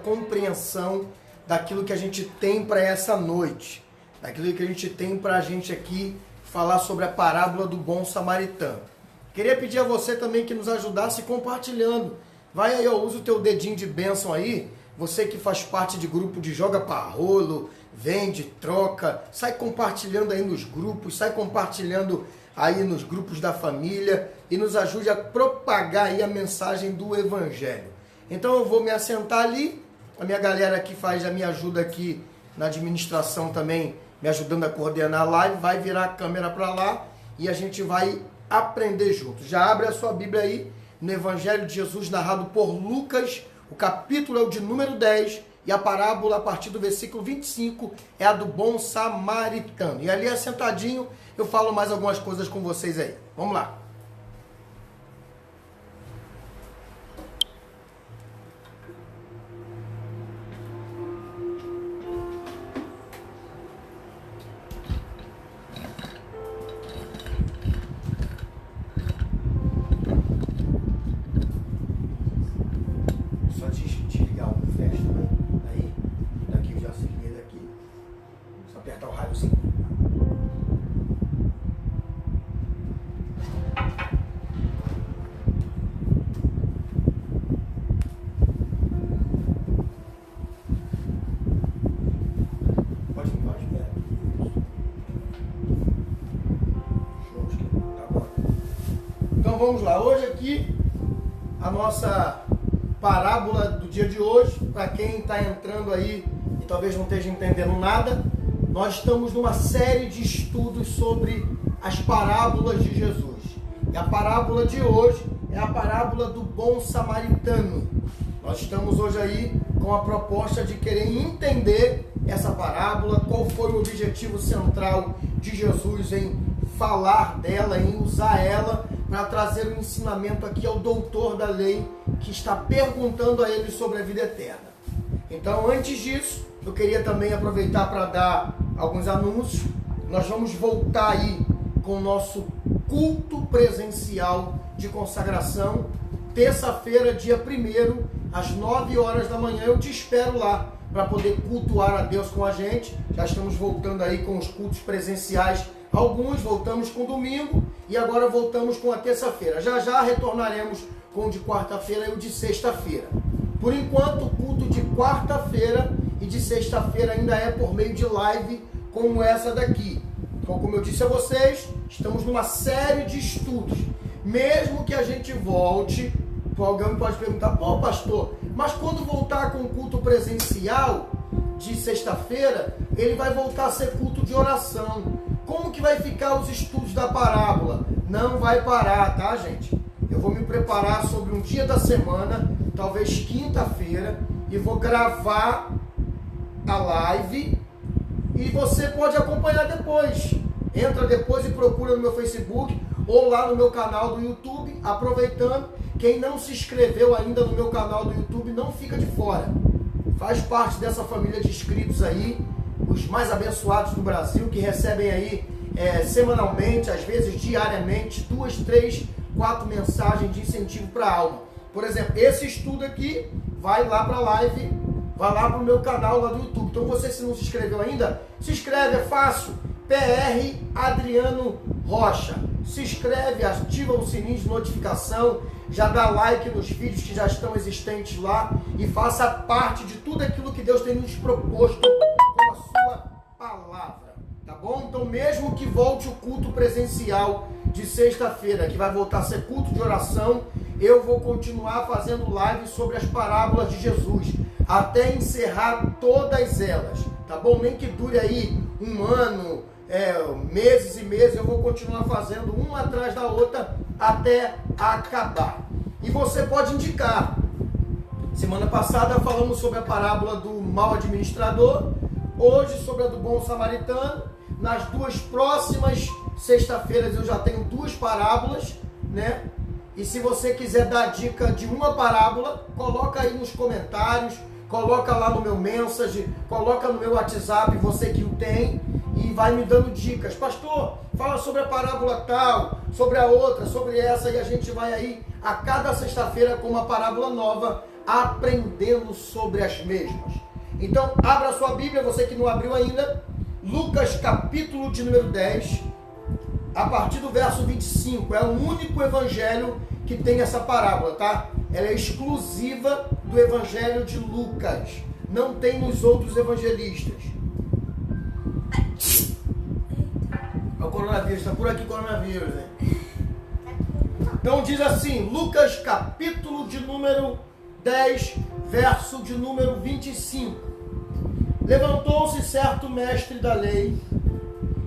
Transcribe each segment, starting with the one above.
compreensão daquilo que a gente tem para essa noite, daquilo que a gente tem para a gente aqui falar sobre a parábola do bom samaritano. Queria pedir a você também que nos ajudasse compartilhando. Vai aí, usa o teu dedinho de bênção aí, você que faz parte de grupo de joga parrolo, vende, troca, sai compartilhando aí nos grupos, sai compartilhando aí nos grupos da família e nos ajude a propagar aí a mensagem do Evangelho. Então eu vou me assentar ali, a minha galera que me ajuda aqui na administração também, me ajudando a coordenar a live, vai virar a câmera para lá e a gente vai aprender juntos. Já abre a sua Bíblia aí no Evangelho de Jesus narrado por Lucas, o capítulo é o de número 10 e a parábola a partir do versículo 25 é a do bom samaritano. E ali assentadinho eu falo mais algumas coisas com vocês aí. Vamos lá. Vamos lá, hoje aqui a nossa parábola do dia de hoje, para quem está entrando aí e talvez não esteja entendendo nada, nós estamos numa série de estudos sobre as parábolas de Jesus. E a parábola de hoje é a parábola do bom samaritano. Nós estamos hoje aí com a proposta de querer entender essa parábola, qual foi o objetivo central de Jesus em falar dela, em usar ela para trazer um ensinamento aqui ao doutor da lei que está perguntando a ele sobre a vida eterna. Então, antes disso, eu queria também aproveitar para dar alguns anúncios. Nós vamos voltar aí com o nosso culto presencial de consagração, terça-feira, dia 1º, às 9 horas da manhã. Eu te espero lá para poder cultuar a Deus com a gente. Já estamos voltando aí com os cultos presenciais. Alguns voltamos com domingo e agora voltamos com a terça-feira. Já já retornaremos com o de quarta-feira e o de sexta-feira. Por enquanto, o culto de quarta-feira e de sexta-feira ainda é por meio de live como essa daqui. Então, como eu disse a vocês, estamos numa série de estudos. Mesmo que a gente volte, alguém pode perguntar, pô pastor, mas quando voltar com o culto presencial de sexta-feira, ele vai voltar a ser culto de oração. Como que vai ficar os estudos da parábola? Não vai parar, tá, gente? Eu vou me preparar sobre um dia da semana, talvez quinta-feira, e vou gravar a live e você pode acompanhar depois. Entra depois e procura no meu Facebook ou lá no meu canal do YouTube. Aproveitando, quem não se inscreveu ainda no meu canal do YouTube, não fica de fora. Faz parte dessa família de inscritos aí, os mais abençoados do Brasil, que recebem aí semanalmente, às vezes diariamente, 2, 3, 4 mensagens de incentivo para a alma. Por exemplo, esse estudo aqui vai lá para a live, vai lá para o meu canal lá do YouTube. Então você, se não se inscreveu ainda, se inscreve, é fácil. PR Adriano Rocha. Se inscreve, ativa o sininho de notificação, já dá like nos vídeos que já estão existentes lá e faça parte de tudo aquilo que Deus tem nos proposto com a sua palavra, tá bom? Então, mesmo que volte o culto presencial de sexta-feira, que vai voltar a ser culto de oração, eu vou continuar fazendo lives sobre as parábolas de Jesus, até encerrar todas elas, tá bom? Nem que dure aí um ano, meses e meses, eu vou continuar fazendo uma atrás da outra até acabar. E você pode indicar. Semana passada falamos sobre a parábola do mau administrador, hoje sobre a do bom samaritano. Nas duas próximas sexta-feiras eu já tenho 2 parábolas, né? E se você quiser dar dica de uma parábola, coloca aí nos comentários, coloca lá no meu message, coloca no meu WhatsApp, você que o tem, e vai me dando dicas. Pastor, fala sobre a parábola tal, sobre a outra, sobre essa, e a gente vai aí a cada sexta-feira com uma parábola nova aprendendo sobre as mesmas. Então, abra sua Bíblia, você que não abriu ainda, Lucas capítulo de número 10, a partir do verso 25. É o único evangelho que tem essa parábola, tá? Ela é exclusiva do evangelho de Lucas. Não tem nos outros evangelistas. O coronavírus, está por aqui o coronavírus, né? Então diz assim, Lucas capítulo de número 10, verso de número 25. Levantou-se certo mestre da lei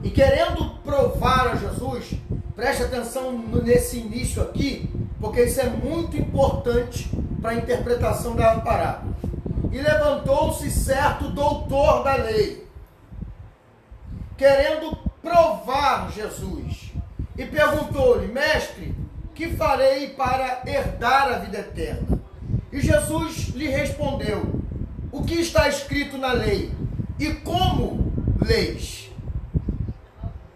e querendo provar a Jesus, preste atenção nesse início aqui, porque isso é muito importante para a interpretação da parábola. E levantou-se certo doutor da lei, querendo provar Jesus, e perguntou-lhe, mestre, que farei para herdar a vida eterna? E Jesus lhe respondeu, o que está escrito na lei? E como leis?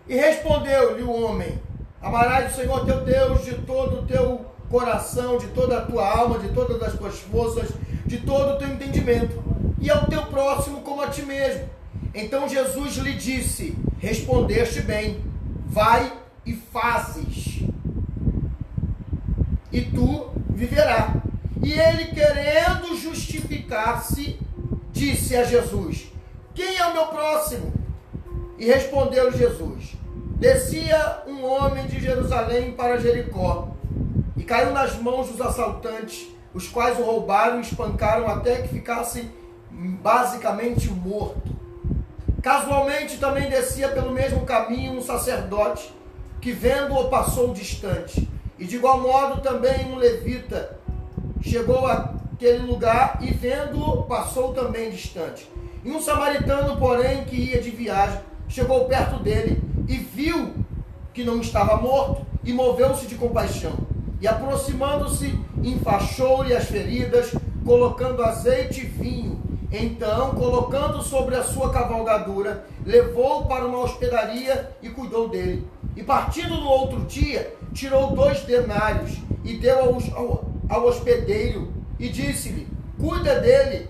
E respondeu-lhe o homem, amarás o Senhor teu Deus de todo o teu coração, de toda a tua alma, de todas as tuas forças, de todo o teu entendimento, e ao teu próximo como a ti mesmo. Então Jesus lhe disse, respondeste bem, vai e fazes, e tu viverás. E ele, querendo justificar-se, disse a Jesus, quem é o meu próximo? E respondeu Jesus, descia um homem de Jerusalém para Jericó, e caiu nas mãos dos assaltantes, os quais o roubaram e espancaram até que ficasse basicamente morto. Casualmente também descia pelo mesmo caminho um sacerdote, que vendo-o passou distante. E de igual modo também um levita chegou àquele lugar e vendo-o passou também distante. E um samaritano, porém, que ia de viagem, chegou perto dele e viu que não estava morto e moveu-se de compaixão. E aproximando-se, enfaixou-lhe as feridas, colocando azeite e vinho. Então, colocando sobre a sua cavalgadura, levou-o para uma hospedaria e cuidou dele. E partindo no outro dia, tirou 2 denários e deu ao hospedeiro e disse-lhe, cuida dele,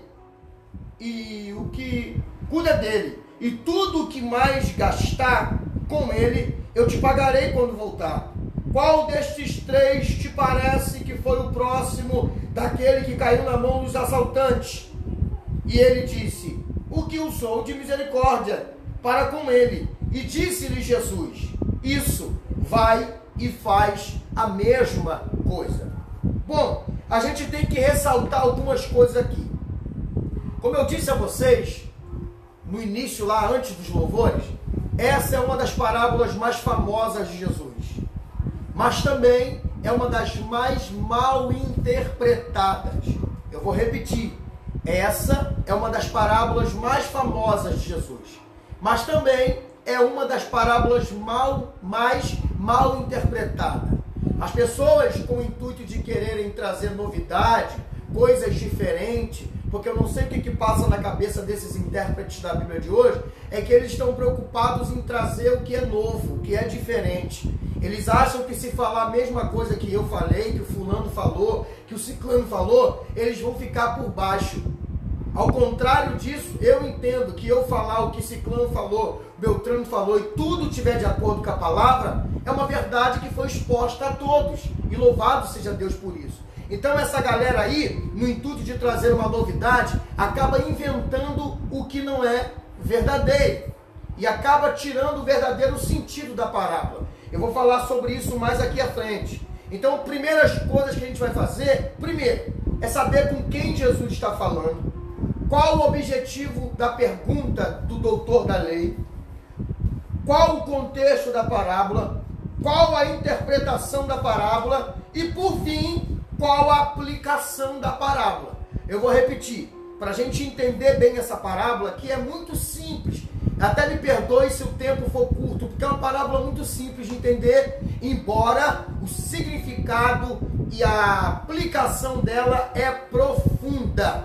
e tudo o que mais gastar com ele, eu te pagarei quando voltar. Qual destes 3 te parece que foi o próximo daquele que caiu na mão dos assaltantes? E ele disse, o que usou de misericórdia para com ele. E disse-lhe Jesus, isso, vai e faz a mesma coisa. Bom, a gente tem que ressaltar algumas coisas aqui. Como eu disse a vocês, no início lá, antes dos louvores, essa é uma das parábolas mais famosas de Jesus. Mas também é uma das mais mal interpretadas. Eu vou repetir. Essa é uma das parábolas mais famosas de Jesus. Mas também é uma das parábolas mais mal interpretada. As pessoas, com o intuito de quererem trazer novidade, coisas diferentes, porque eu não sei o que passa na cabeça desses intérpretes da Bíblia de hoje, é que eles estão preocupados em trazer o que é novo, o que é diferente. Eles acham que se falar a mesma coisa que eu falei, que o fulano falou, que o ciclano falou, eles vão ficar por baixo. Ao contrário disso, eu entendo que eu falar o que ciclano falou, Beltrano falou e tudo tiver de acordo com a palavra, é uma verdade que foi exposta a todos. E louvado seja Deus por isso. Então essa galera aí, no intuito de trazer uma novidade, acaba inventando o que não é verdadeiro. E acaba tirando o verdadeiro sentido da parábola. Eu vou falar sobre isso mais aqui à frente. Então, primeiras coisas que a gente vai fazer, primeiro, é saber com quem Jesus está falando. Qual o objetivo da pergunta do doutor da lei? Qual o contexto da parábola? Qual a interpretação da parábola? E, por fim, qual a aplicação da parábola? Eu vou repetir, para a gente entender bem essa parábola, que é muito simples. Até me perdoe se o tempo for curto, porque é uma parábola muito simples de entender, embora o significado e a aplicação dela é profunda.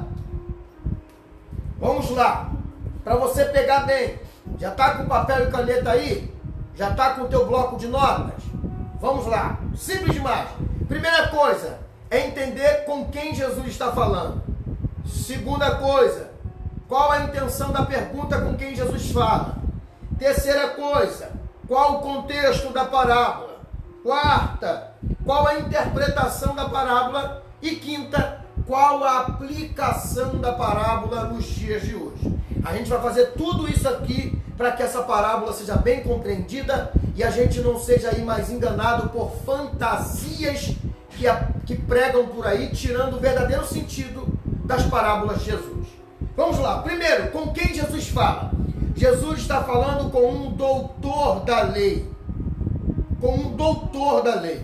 Vamos lá, para você pegar bem. Já está com papel e caneta aí? Já está com o teu bloco de notas? Vamos lá, simples demais. Primeira coisa é entender com quem Jesus está falando. Segunda coisa, qual a intenção da pergunta com quem Jesus fala? Terceira coisa, qual o contexto da parábola? Quarta, qual a interpretação da parábola? E quinta, qual a aplicação da parábola nos dias de hoje? A gente vai fazer tudo isso aqui para que essa parábola seja bem compreendida e a gente não seja aí mais enganado por fantasias que pregam por aí, tirando o verdadeiro sentido das parábolas de Jesus. Vamos lá. Primeiro, com quem Jesus fala? Jesus está falando com um doutor da lei. Com um doutor da lei.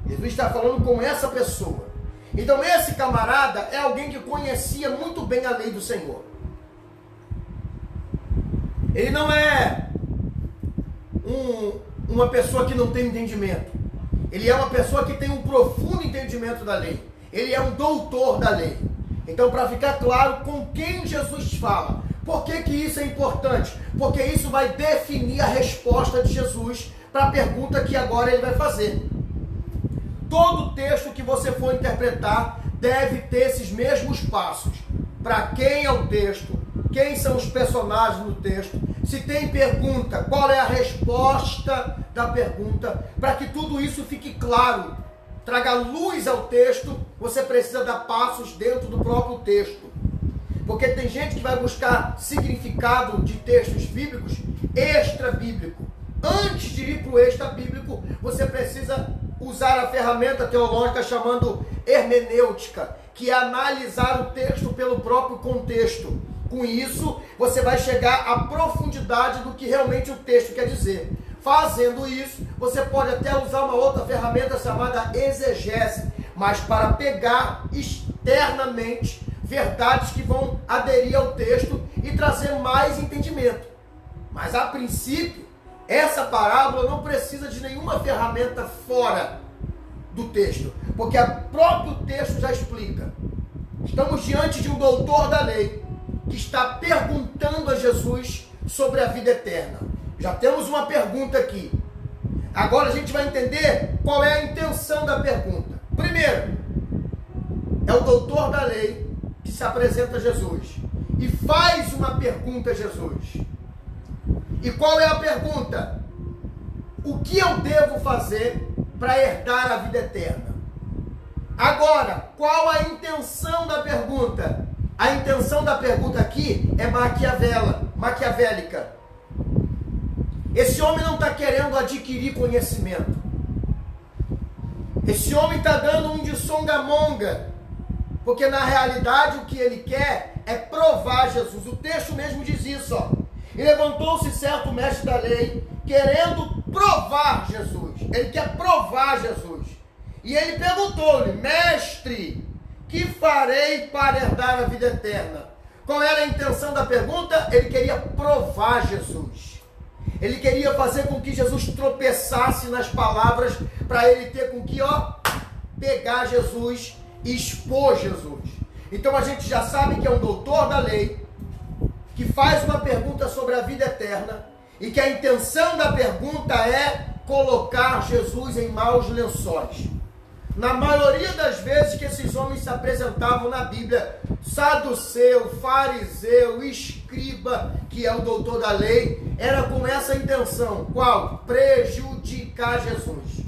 Jesus está falando com essa pessoa. Então esse camarada é alguém que conhecia muito bem a lei do Senhor. Ele não é uma pessoa que não tem entendimento. Ele é uma pessoa que tem um profundo entendimento da lei. Ele é um doutor da lei. Então, para ficar claro com quem Jesus fala. Por que isso é importante? Porque isso vai definir a resposta de Jesus para a pergunta que agora ele vai fazer. Todo texto que você for interpretar deve ter esses mesmos passos. Para quem é o texto, quem são os personagens no texto, se tem pergunta, qual é a resposta da pergunta, para que tudo isso fique claro, traga luz ao texto, você precisa dar passos dentro do próprio texto. Porque tem gente que vai buscar significado de textos bíblicos extra-bíblico. Antes de ir para o extra-bíblico, você precisa usar a ferramenta teológica chamando hermenêutica, que é analisar o texto pelo próprio contexto. Com isso, você vai chegar à profundidade do que realmente o texto quer dizer. Fazendo isso, você pode até usar uma outra ferramenta chamada exegese, mas para pegar externamente verdades que vão aderir ao texto e trazer mais entendimento. Mas a princípio, essa parábola não precisa de nenhuma ferramenta fora do texto, porque o próprio texto já explica. Estamos diante de um doutor da lei que está perguntando a Jesus sobre a vida eterna. Já temos uma pergunta aqui. Agora a gente vai entender qual é a intenção da pergunta. Primeiro, é o doutor da lei que se apresenta a Jesus e faz uma pergunta a Jesus. E qual é a pergunta? O que eu devo fazer para herdar a vida eterna? Agora, qual a intenção da pergunta? A intenção da pergunta aqui é maquiavélica. Esse homem não está querendo adquirir conhecimento. Esse homem está dando um de songamonga. Porque na realidade o que ele quer é provar Jesus. O texto mesmo diz isso, ó. E levantou-se certo mestre da lei, querendo provar Jesus. Ele quer provar Jesus. E ele perguntou-lhe: mestre, que farei para herdar a vida eterna? Qual era a intenção da pergunta? Ele queria provar Jesus. Ele queria fazer com que Jesus tropeçasse nas palavras, para ele ter com que, pegar Jesus e expor Jesus. Então a gente já sabe que é um doutor da lei, que faz uma pergunta sobre a vida eterna, e que a intenção da pergunta é colocar Jesus em maus lençóis. Na maioria das vezes que esses homens se apresentavam na Bíblia, saduceu, fariseu, escriba, que é o doutor da lei, era com essa intenção. Qual? Prejudicar Jesus.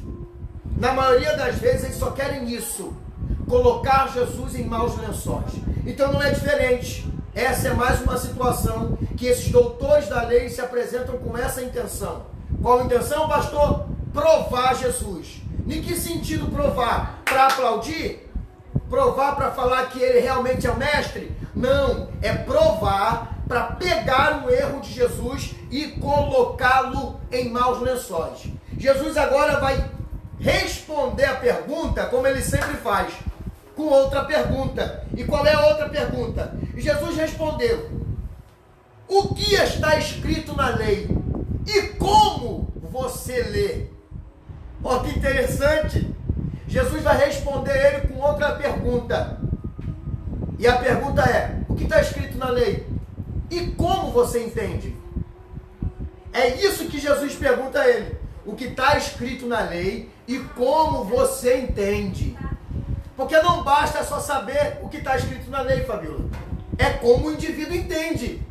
Na maioria das vezes eles só querem isso, colocar Jesus em maus lençóis. Então não é diferente. Essa é mais uma situação que esses doutores da lei se apresentam com essa intenção. Qual a intenção, pastor? Provar Jesus. Em que sentido provar? Para aplaudir? Provar para falar que ele realmente é o mestre? Não, é provar para pegar o erro de Jesus e colocá-lo em maus lençóis. Jesus agora vai responder a pergunta como ele sempre faz, com outra pergunta. E qual é a outra pergunta? Jesus respondeu: o que está escrito na lei? E como você lê? Olha que interessante. Jesus vai responder ele com outra pergunta. E a pergunta é: o que está escrito na lei? E como você entende? É isso que Jesus pergunta a ele. O que está escrito na lei e como você entende. Porque não basta só saber o que está escrito na lei, Fabíola. É como o indivíduo entende.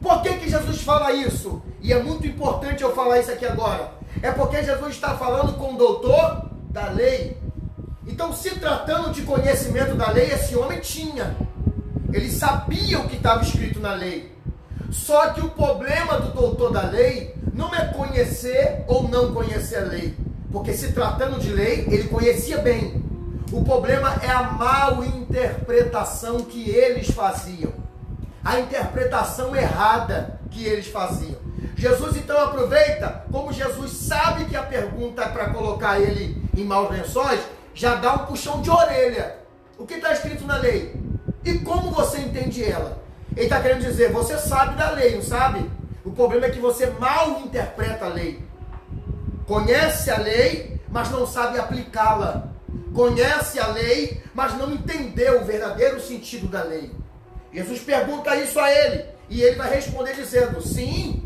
Por que Jesus fala isso? E é muito importante eu falar isso aqui agora. É porque Jesus está falando com o doutor da lei. Então, se tratando de conhecimento da lei, esse homem tinha. Ele sabia o que estava escrito na lei. Só que o problema do doutor da lei não é conhecer ou não conhecer a lei. Porque se tratando de lei, ele conhecia bem. O problema é a mal interpretação que eles faziam. A interpretação errada que eles faziam. Jesus então aproveita, como Jesus sabe que a pergunta é para colocar ele em maus lençóis, já dá um puxão de orelha. O que está escrito na lei? E como você entende ela? Ele está querendo dizer, você sabe da lei, não sabe? O problema é que você mal interpreta a lei. Conhece a lei, mas não sabe aplicá-la. Conhece a lei, mas não entendeu o verdadeiro sentido da lei. Jesus pergunta isso a ele, e ele vai responder dizendo, sim,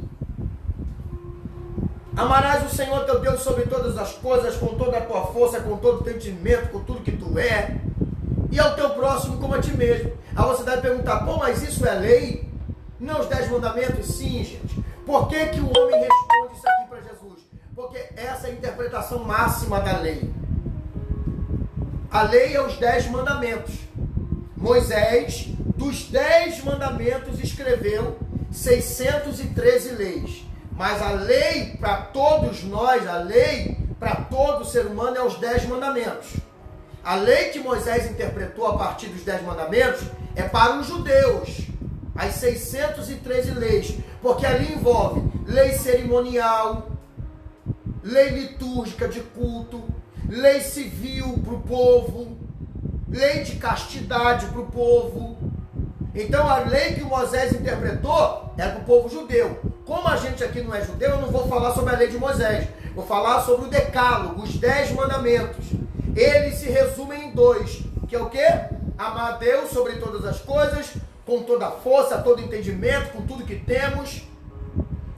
amarás o Senhor teu Deus sobre todas as coisas, com toda a tua força, com todo o teu entendimento, com tudo que tu é, e ao teu próximo como a ti mesmo. Aí você deve perguntar, pô, mas isso é lei? Não os 10 mandamentos? Sim, gente. Por que que o homem responde isso aqui para Jesus? Porque essa é a interpretação máxima da lei. A lei é os 10 mandamentos. Moisés, dos 10 mandamentos, escreveu 613 leis. Mas a lei para todos nós, a lei para todo ser humano é os 10 mandamentos. A lei que Moisés interpretou a partir dos 10 mandamentos é para os judeus. As 613 leis. Porque ali envolve lei cerimonial, lei litúrgica de culto, lei civil para o povo, lei de castidade para o povo. Então a lei que Moisés interpretou é para o povo judeu. Como a gente aqui não é judeu, eu não vou falar sobre a lei de Moisés. Vou falar sobre o decálogo, os 10 mandamentos. Eles se resumem em 2, que é o quê? Amar a Deus sobre todas as coisas, com toda a força, todo entendimento, com tudo que temos.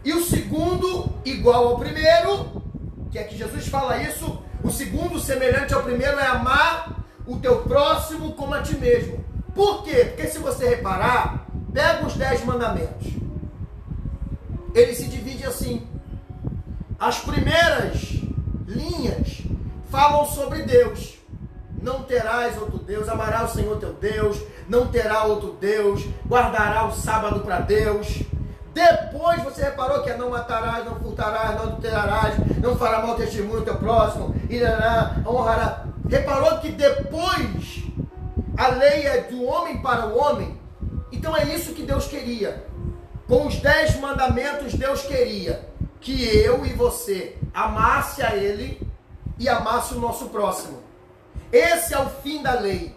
E o segundo, igual ao primeiro, que é que Jesus fala isso, o segundo, semelhante ao primeiro, é amar o teu próximo como a ti mesmo. Por quê? Porque se você reparar, pega os 10 mandamentos. Ele se divide assim. As primeiras linhas falam sobre Deus. Não terás outro Deus, amarás o Senhor teu Deus, não terá outro Deus, guardará o sábado para Deus. Depois você reparou que é não matarás, não furtarás, não adulterarás, não fará mau testemunho ao teu próximo, irá, honrará. Reparou que depois a lei é do homem para o homem? Então é isso que Deus queria. Com os 10 mandamentos, Deus queria que eu e você amasse a Ele e amasse o nosso próximo. Esse é o fim da lei.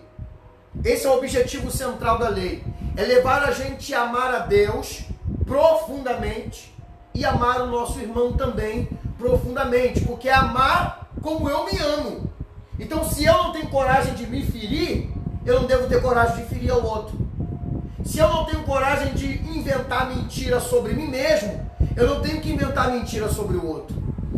Esse é o objetivo central da lei. É levar a gente a amar a Deus profundamente e amar o nosso irmão também profundamente. Porque é amar como eu me amo. Então, se eu não tenho coragem de me ferir, eu não devo ter coragem de ferir ao outro. Se eu não tenho coragem de inventar mentira sobre mim mesmo, eu não tenho que inventar mentira sobre o outro.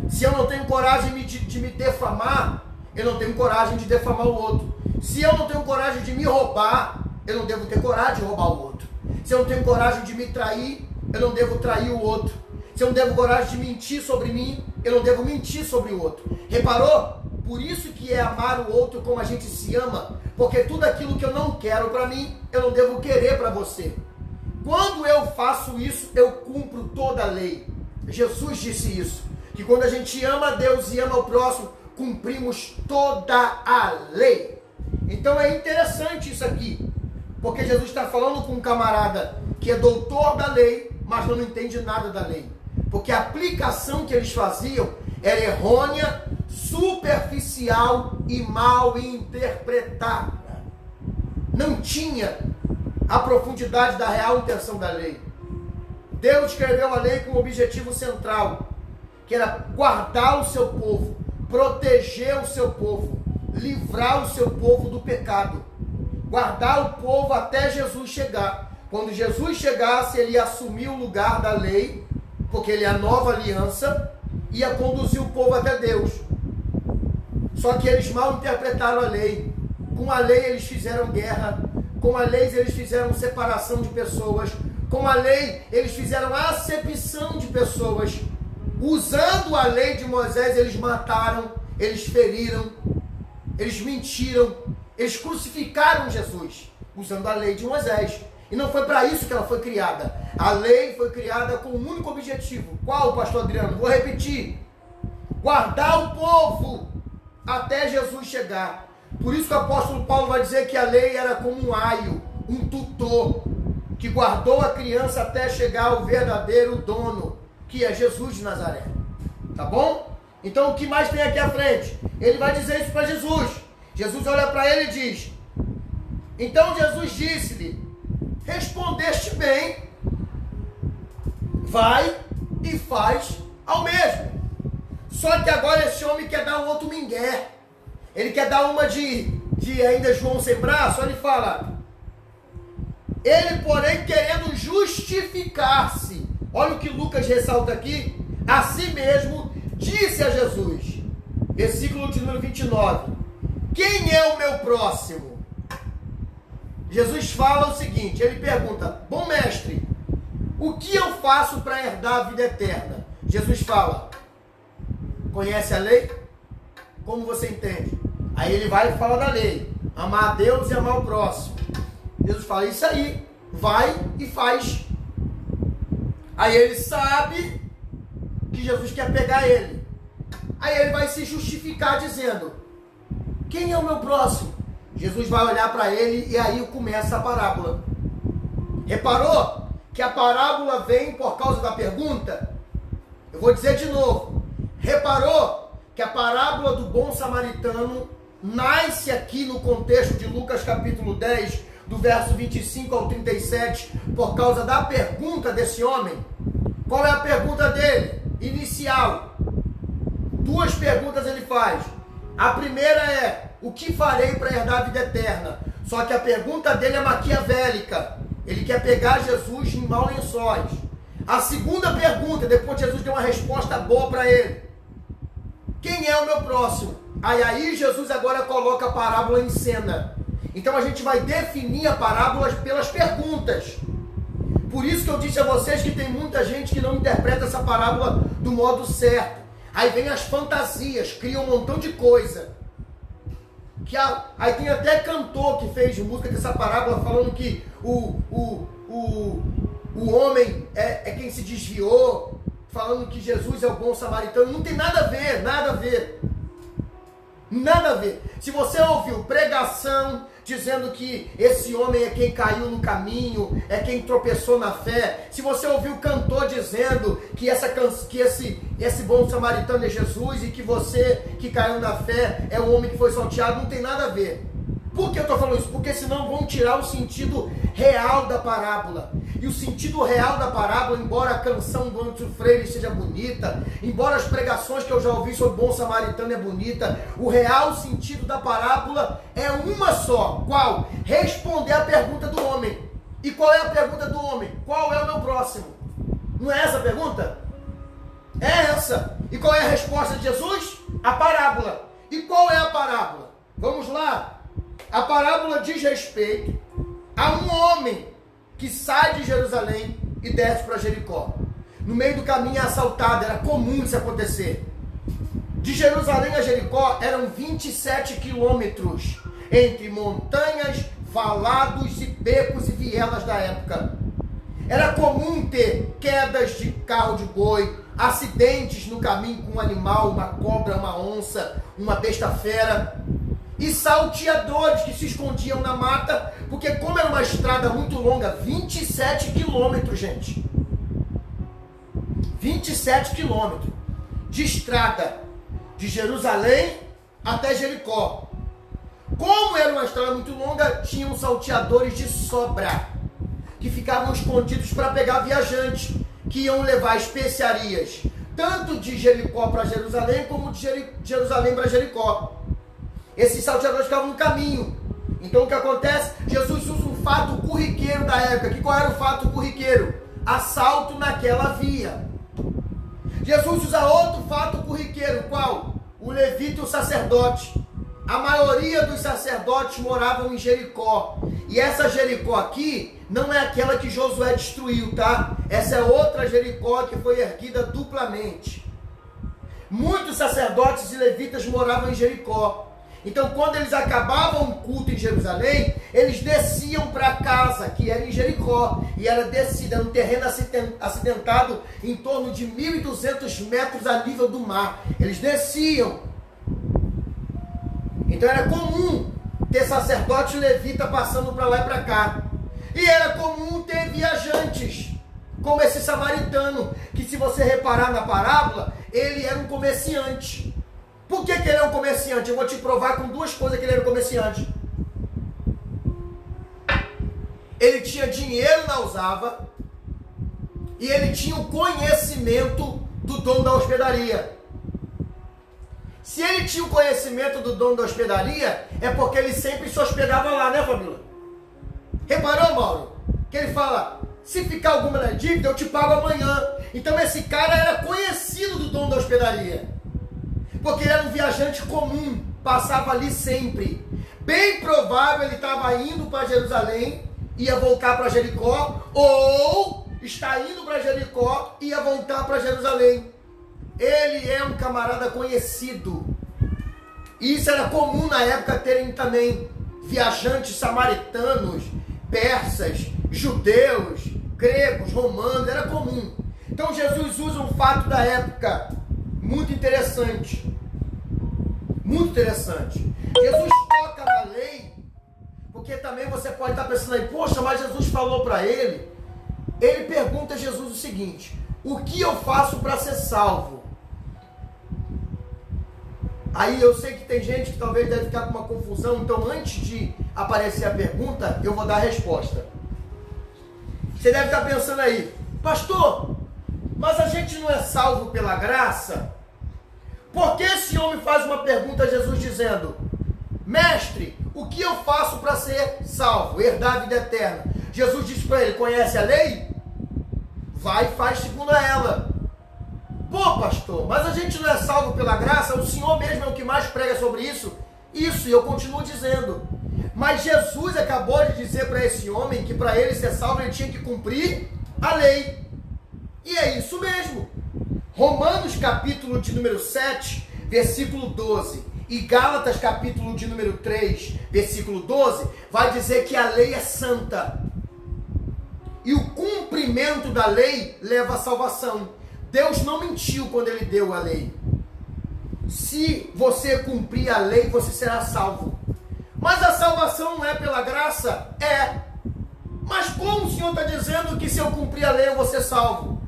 Se eu não tenho coragem de me defamar, eu não tenho coragem de defamar o outro. Se eu não tenho coragem de me roubar, eu não devo ter coragem de roubar o outro. Se eu não tenho coragem de me trair, eu não devo trair o outro. Se eu não devo coragem de mentir sobre mim, eu não devo mentir sobre o outro. Reparou? Por isso que é amar o outro como a gente se ama. Porque tudo aquilo que eu não quero para mim, eu não devo querer para você. Quando eu faço isso, eu cumpro toda a lei. Jesus disse isso. Que quando a gente ama a Deus e ama o próximo, cumprimos toda a lei. Então é interessante isso aqui. Porque Jesus está falando com um camarada que é doutor da lei, mas não entende nada da lei. Porque a aplicação que eles faziam era errônea, superficial e mal interpretada. Não tinha a profundidade da real intenção da lei. Deus escreveu a lei com um objetivo central, que era guardar o seu povo, proteger o seu povo, livrar o seu povo do pecado, guardar o povo até Jesus chegar. Quando Jesus chegasse, ele ia assumir o lugar da lei, porque ele é a nova aliança, ia conduzir o povo até Deus. Só que eles mal interpretaram a lei. Com a lei eles fizeram guerra, com a lei eles fizeram separação de pessoas, com a lei eles fizeram acepção de pessoas. Usando a lei de Moisés, eles mataram, eles feriram, eles mentiram, eles crucificaram Jesus, usando a lei de Moisés. E não foi para isso que ela foi criada. A lei foi criada com um único objetivo. Qual, pastor Adriano? Vou repetir. Guardar o povo até Jesus chegar. Por isso que o apóstolo Paulo vai dizer que a lei era como um aio, um tutor, que guardou a criança até chegar ao verdadeiro dono, que é Jesus de Nazaré. Tá bom? Então o que mais tem aqui à frente? Ele vai dizer isso para Jesus. Jesus olha para ele e diz: então Jesus disse-lhe: respondeste bem, vai e faz ao mesmo. Só que agora esse homem quer dar um outro mingué. Ele quer dar uma de ainda João sem braço. Ele fala: ele, porém, querendo justificar-se. Olha o que Lucas ressalta aqui. A si mesmo disse a Jesus. Versículo de número 29. Quem é o meu próximo? Jesus fala o seguinte, ele pergunta: bom mestre, o que eu faço para herdar a vida eterna? Jesus fala: conhece a lei? Como você entende? Aí ele vai e fala da lei: amar a Deus e amar o próximo. Jesus fala: isso aí, vai e faz. Aí ele sabe que Jesus quer pegar ele. Aí ele vai se justificar dizendo: quem é o meu próximo? Jesus vai olhar para ele e aí começa a parábola. Reparou que a parábola vem por causa da pergunta? Eu vou dizer de novo. Reparou que a parábola do bom samaritano nasce aqui no contexto de Lucas capítulo 10, do verso 25 ao 37, por causa da pergunta desse homem? Qual é a pergunta dele? Inicial. Duas perguntas ele faz. A primeira é: o que farei para herdar a vida eterna? Só que a pergunta dele é maquiavélica. Ele quer pegar Jesus em maus lençóis. A segunda pergunta, depois Jesus deu uma resposta boa para ele: quem é o meu próximo? Aí Jesus agora coloca a parábola em cena. Então a gente vai definir a parábola pelas perguntas. Por isso que eu disse a vocês que tem muita gente que não interpreta essa parábola do modo certo. Aí vem as fantasias, cria um montão de coisa. Aí tem até cantor que fez música dessa parábola falando que o homem é quem se desviou, falando que Jesus é o bom samaritano. Não tem nada a ver, nada a ver. Nada a ver. Se você ouviu pregação dizendo que esse homem é quem caiu no caminho, é quem tropeçou na fé, se você ouviu o cantor dizendo que esse bom samaritano é Jesus e que você que caiu na fé é o homem que foi salteado, não tem nada a ver. Por que eu estou falando isso? Porque senão vão tirar o sentido real da parábola. E o sentido real da parábola, embora a canção do Antônio Freire seja bonita, embora as pregações que eu já ouvi sobre o bom samaritano é bonita, o real sentido da parábola é uma só. Qual? Responder a pergunta do homem. E qual é a pergunta do homem? Qual é o meu próximo? Não é essa a pergunta? É essa. E qual é a resposta de Jesus? A parábola. E qual é a parábola? Vamos lá. A parábola diz respeito a um homem que sai de Jerusalém e desce para Jericó. No meio do caminho é assaltado, era comum isso acontecer. De Jerusalém a Jericó eram 27 quilômetros, entre montanhas, valados e becos e vielas da época. Era comum ter quedas de carro de boi, acidentes no caminho com um animal, uma cobra, uma onça, uma besta fera. E salteadores que se escondiam na mata, porque como era uma estrada muito longa, 27 quilômetros, gente. 27 quilômetros de estrada, de Jerusalém até Jericó. Como era uma estrada muito longa, tinham salteadores de sobra, que ficavam escondidos para pegar viajantes, que iam levar especiarias, tanto de Jericó para Jerusalém, como de Jerusalém para Jericó. Esses salteadores ficavam no caminho. Então o que acontece? Jesus usa um fato corriqueiro da época. Que qual era o fato corriqueiro? Assalto naquela via. Jesus usa outro fato corriqueiro. Qual? O levita e o sacerdote. a maioria dos sacerdotes moravam em Jericó. E essa Jericó aqui não é aquela que Josué destruiu, tá? Essa é outra Jericó que foi erguida duplamente. Muitos sacerdotes e levitas moravam em Jericó. Então, quando eles acabavam o culto em Jerusalém, eles desciam para casa, que era em Jericó. E era descida num terreno acidentado em torno de 1.200 metros a nível do mar. Eles desciam. Então era comum ter sacerdote e levita passando para lá e para cá. E era comum ter viajantes, como esse samaritano, que se você reparar na parábola, ele era um comerciante. Por que ele é um comerciante? Eu vou te provar com duas coisas que ele era um comerciante. Ele tinha dinheiro na usava e ele tinha o conhecimento do dono da hospedaria. Se ele tinha o conhecimento do dono da hospedaria, é porque ele sempre se hospedava lá, né, família? Reparou, Mauro? Que ele fala, se ficar alguma na dívida, eu te pago amanhã. Então esse cara era conhecido do dono da hospedaria. Porque ele era um viajante comum, passava ali sempre. Bem provável ele estava indo para Jerusalém, ia voltar para Jericó, ou está indo para Jericó e ia voltar para Jerusalém. Ele é um camarada conhecido. Isso era comum na época terem também viajantes samaritanos, persas, judeus, gregos, romanos, era comum. Então Jesus usa um fato da época muito interessante. Muito interessante. Jesus toca na lei, porque também você pode estar pensando aí, poxa, mas Jesus falou para ele. Ele pergunta a Jesus o seguinte: o que eu faço para ser salvo? Aí eu sei que tem gente que talvez deve ficar com uma confusão, então antes de aparecer a pergunta, eu vou dar a resposta. Você deve estar pensando aí, pastor, mas a gente não é salvo pela graça? Por que esse homem faz uma pergunta a Jesus dizendo, mestre, o que eu faço para ser salvo, herdar a vida eterna? Jesus disse para ele, conhece a lei? Vai e faz segundo ela. Pô, pastor, mas a gente não é salvo pela graça? O Senhor mesmo é o que mais prega sobre isso? Isso, e eu continuo dizendo. Mas Jesus acabou de dizer para esse homem que para ele ser salvo ele tinha que cumprir a lei. E é isso mesmo. Romanos capítulo de número 7, versículo 12, e Gálatas capítulo de número 3, versículo 12, vai dizer que a lei é santa. E o cumprimento da lei leva à salvação. Deus não mentiu quando ele deu a lei. Se você cumprir a lei, você será salvo. Mas a salvação não é pela graça? É. Mas como o Senhor está dizendo que se eu cumprir a lei eu vou ser salvo?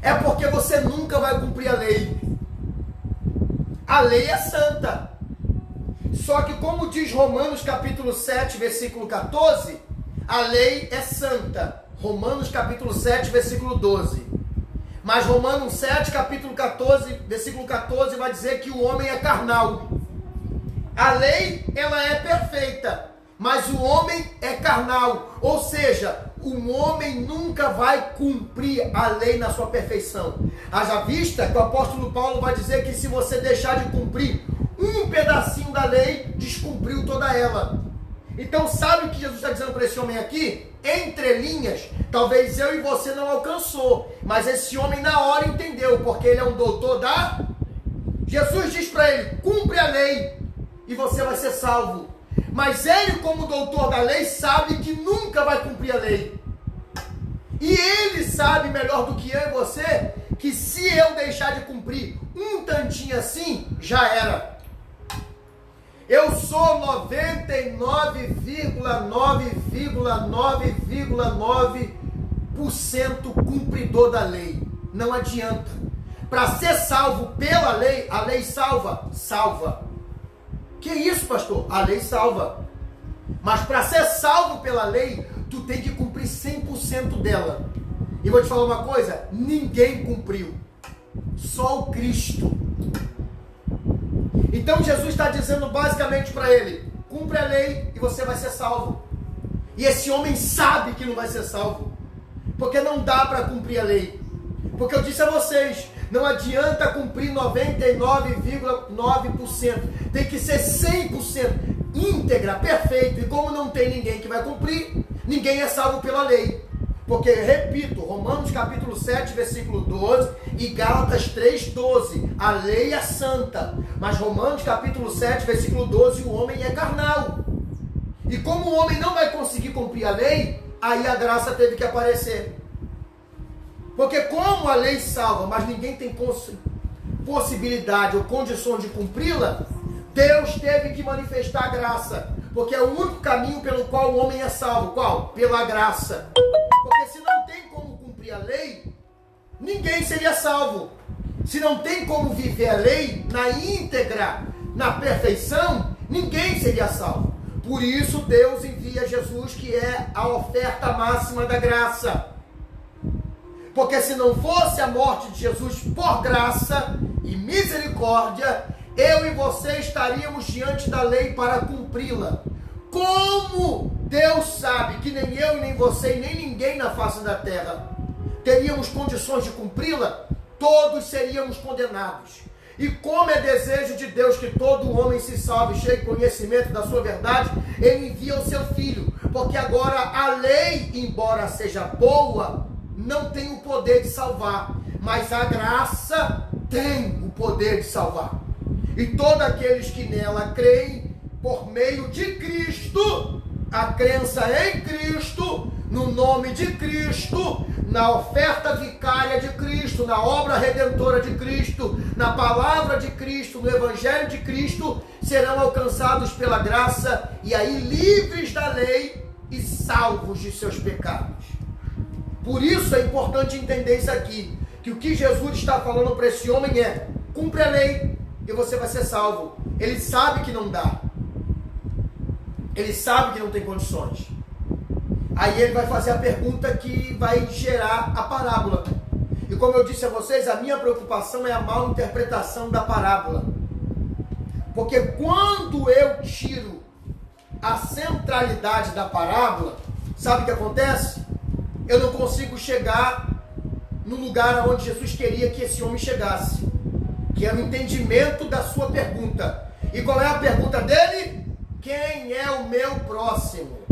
É porque você nunca vai cumprir a lei. A lei é santa. Só que como diz Romanos capítulo 7, versículo 14, a lei é santa. Romanos capítulo 7, versículo 12. Mas Romanos 7, capítulo 14, versículo 14, vai dizer que o homem é carnal. A lei, ela é perfeita, mas o homem é carnal. Ou seja, o homem nunca vai cumprir a lei na sua perfeição. Haja vista que o apóstolo Paulo vai dizer que se você deixar de cumprir um pedacinho da lei, descumpriu toda ela. Então sabe o que Jesus está dizendo para esse homem aqui? Entre linhas, talvez eu e você não alcançou, mas esse homem na hora entendeu, porque ele é um doutor da... Jesus diz para ele, cumpre a lei e você vai ser salvo. Mas ele, como doutor da lei, sabe que nunca vai cumprir a lei. E ele sabe melhor do que eu e você, que se eu deixar de cumprir um tantinho assim, já era. Eu sou 99,9,9,9% cumpridor da lei. Não adianta. Para ser salvo pela lei, a lei salva? Salva. Que isso, pastor? A lei salva. Mas para ser salvo pela lei, tu tem que cumprir 100% dela. E vou te falar uma coisa, ninguém cumpriu. Só o Cristo. Então Jesus está dizendo basicamente para ele, cumpre a lei e você vai ser salvo. E esse homem sabe que não vai ser salvo. Porque não dá para cumprir a lei. Porque eu disse a vocês, Não adianta cumprir 99,9%. Tem que ser 100%, íntegra, perfeito. E como não tem ninguém que vai cumprir, ninguém é salvo pela lei. Porque, repito, Romanos capítulo 7, versículo 12 e Gálatas 3:12, a lei é santa, mas Romanos capítulo 7, versículo 12, o homem é carnal. E como o homem não vai conseguir cumprir a lei, aí a graça teve que aparecer. Porque como a lei salva, mas ninguém tem possibilidade ou condição de cumpri-la, Deus teve que manifestar a graça. Porque é o único caminho pelo qual o homem é salvo. Qual? Pela graça. Porque se não tem como cumprir a lei, ninguém seria salvo. Se não tem como viver a lei na íntegra, na perfeição, ninguém seria salvo. Por isso Deus envia Jesus, que é a oferta máxima da graça. Porque se não fosse a morte de Jesus por graça e misericórdia, eu e você estaríamos diante da lei para cumpri-la. Como Deus sabe que nem eu, nem você, e nem ninguém na face da terra teríamos condições de cumpri-la, todos seríamos condenados. E como é desejo de Deus que todo homem se salve, cheio de conhecimento da sua verdade, Ele envia o seu Filho. Porque agora a lei, embora seja boa, não tem o poder de salvar. Mas a graça tem o poder de salvar. E todos aqueles que nela creem, por meio de Cristo, a crença em Cristo, no nome de Cristo, na oferta vicária de Cristo, na obra redentora de Cristo, na palavra de Cristo, no evangelho de Cristo, serão alcançados pela graça e aí livres da lei e salvos de seus pecados. Por isso é importante entender isso aqui, que o que Jesus está falando para esse homem é: cumpre a lei e você vai ser salvo. Ele sabe que não dá. Ele sabe que não tem condições. Aí ele vai fazer a pergunta que vai gerar a parábola. E como eu disse a vocês, a minha preocupação é a mal interpretação da parábola. Porque quando eu tiro a centralidade da parábola, sabe o que acontece? Eu não consigo chegar no lugar onde Jesus queria que esse homem chegasse, que é o entendimento da sua pergunta. E qual é a pergunta dele? Quem é o meu próximo?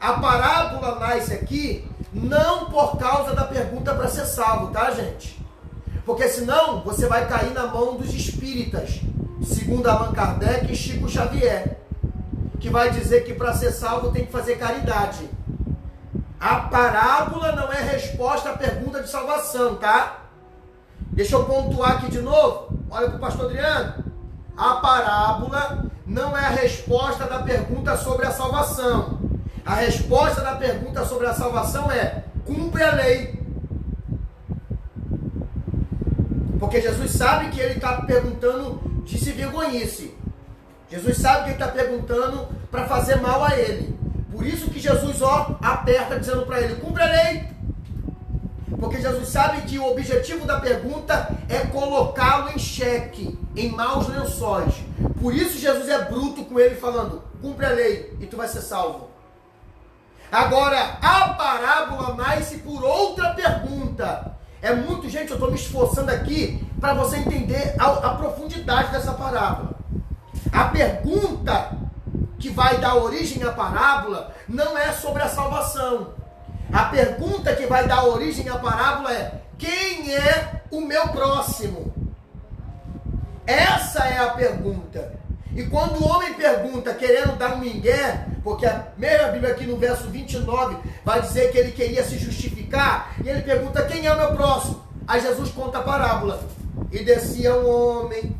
A parábola nasce aqui não por causa da pergunta para ser salvo, tá, gente? Porque senão você vai cair na mão dos espíritas, segundo Allan Kardec e Chico Xavier, que vai dizer que para ser salvo tem que fazer caridade. A parábola não é resposta à pergunta de salvação, tá? Deixa eu pontuar aqui de novo. Olha para o pastor Adriano. A parábola não é a resposta da pergunta sobre a salvação. A resposta da pergunta sobre a salvação é: cumpre a lei. Porque Jesus sabe que ele está perguntando de se vergonhice. Jesus sabe que ele está perguntando para fazer mal a ele. Por isso que Jesus, aperta dizendo para ele: cumpre a lei. Porque Jesus sabe que o objetivo da pergunta é colocá-lo em xeque, em maus lençóis. Por isso Jesus é bruto com ele, falando: cumpre a lei e tu vai ser salvo. Agora, a parábola nasce por outra pergunta. É muito, gente, eu estou me esforçando aqui para você entender a profundidade dessa parábola. A pergunta que vai dar origem à parábola não é sobre a salvação. A pergunta que vai dar origem à parábola é: quem é o meu próximo? Essa é a pergunta. E quando o homem pergunta querendo dar um migué, porque a mesma Bíblia aqui no verso 29 vai dizer que ele queria se justificar, e ele pergunta: quem é o meu próximo? Aí Jesus conta a parábola. E descia um homem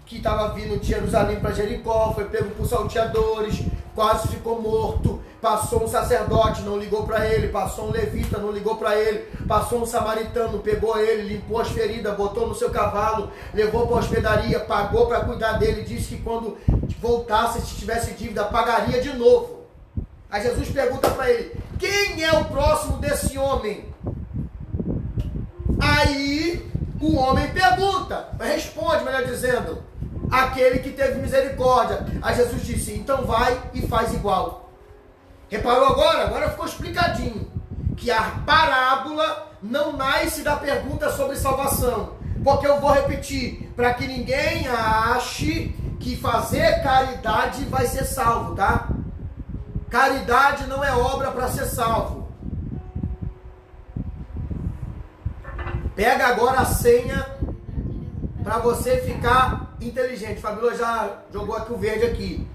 que estava vindo de Jerusalém para Jericó, foi pego por salteadores, quase ficou morto. Passou um sacerdote, não ligou para ele. Passou um levita, não ligou para ele. Passou um samaritano, pegou ele, limpou as feridas, botou no seu cavalo, levou para a hospedaria, pagou para cuidar dele. Disse que quando voltasse, se tivesse dívida, pagaria de novo. Aí Jesus pergunta para ele: quem é o próximo desse homem? Aí o homem pergunta, responde, melhor dizendo: aquele que teve misericórdia. Aí Jesus disse: então vai e faz igual. Reparou agora? Agora ficou explicadinho que a parábola não nasce da pergunta sobre salvação, Porque eu vou repetir, para que ninguém ache que fazer caridade vai ser salvo, tá? Caridade não é obra para ser salvo. Pega agora a senha para você ficar inteligente. Fabíola já jogou aqui o verde aqui.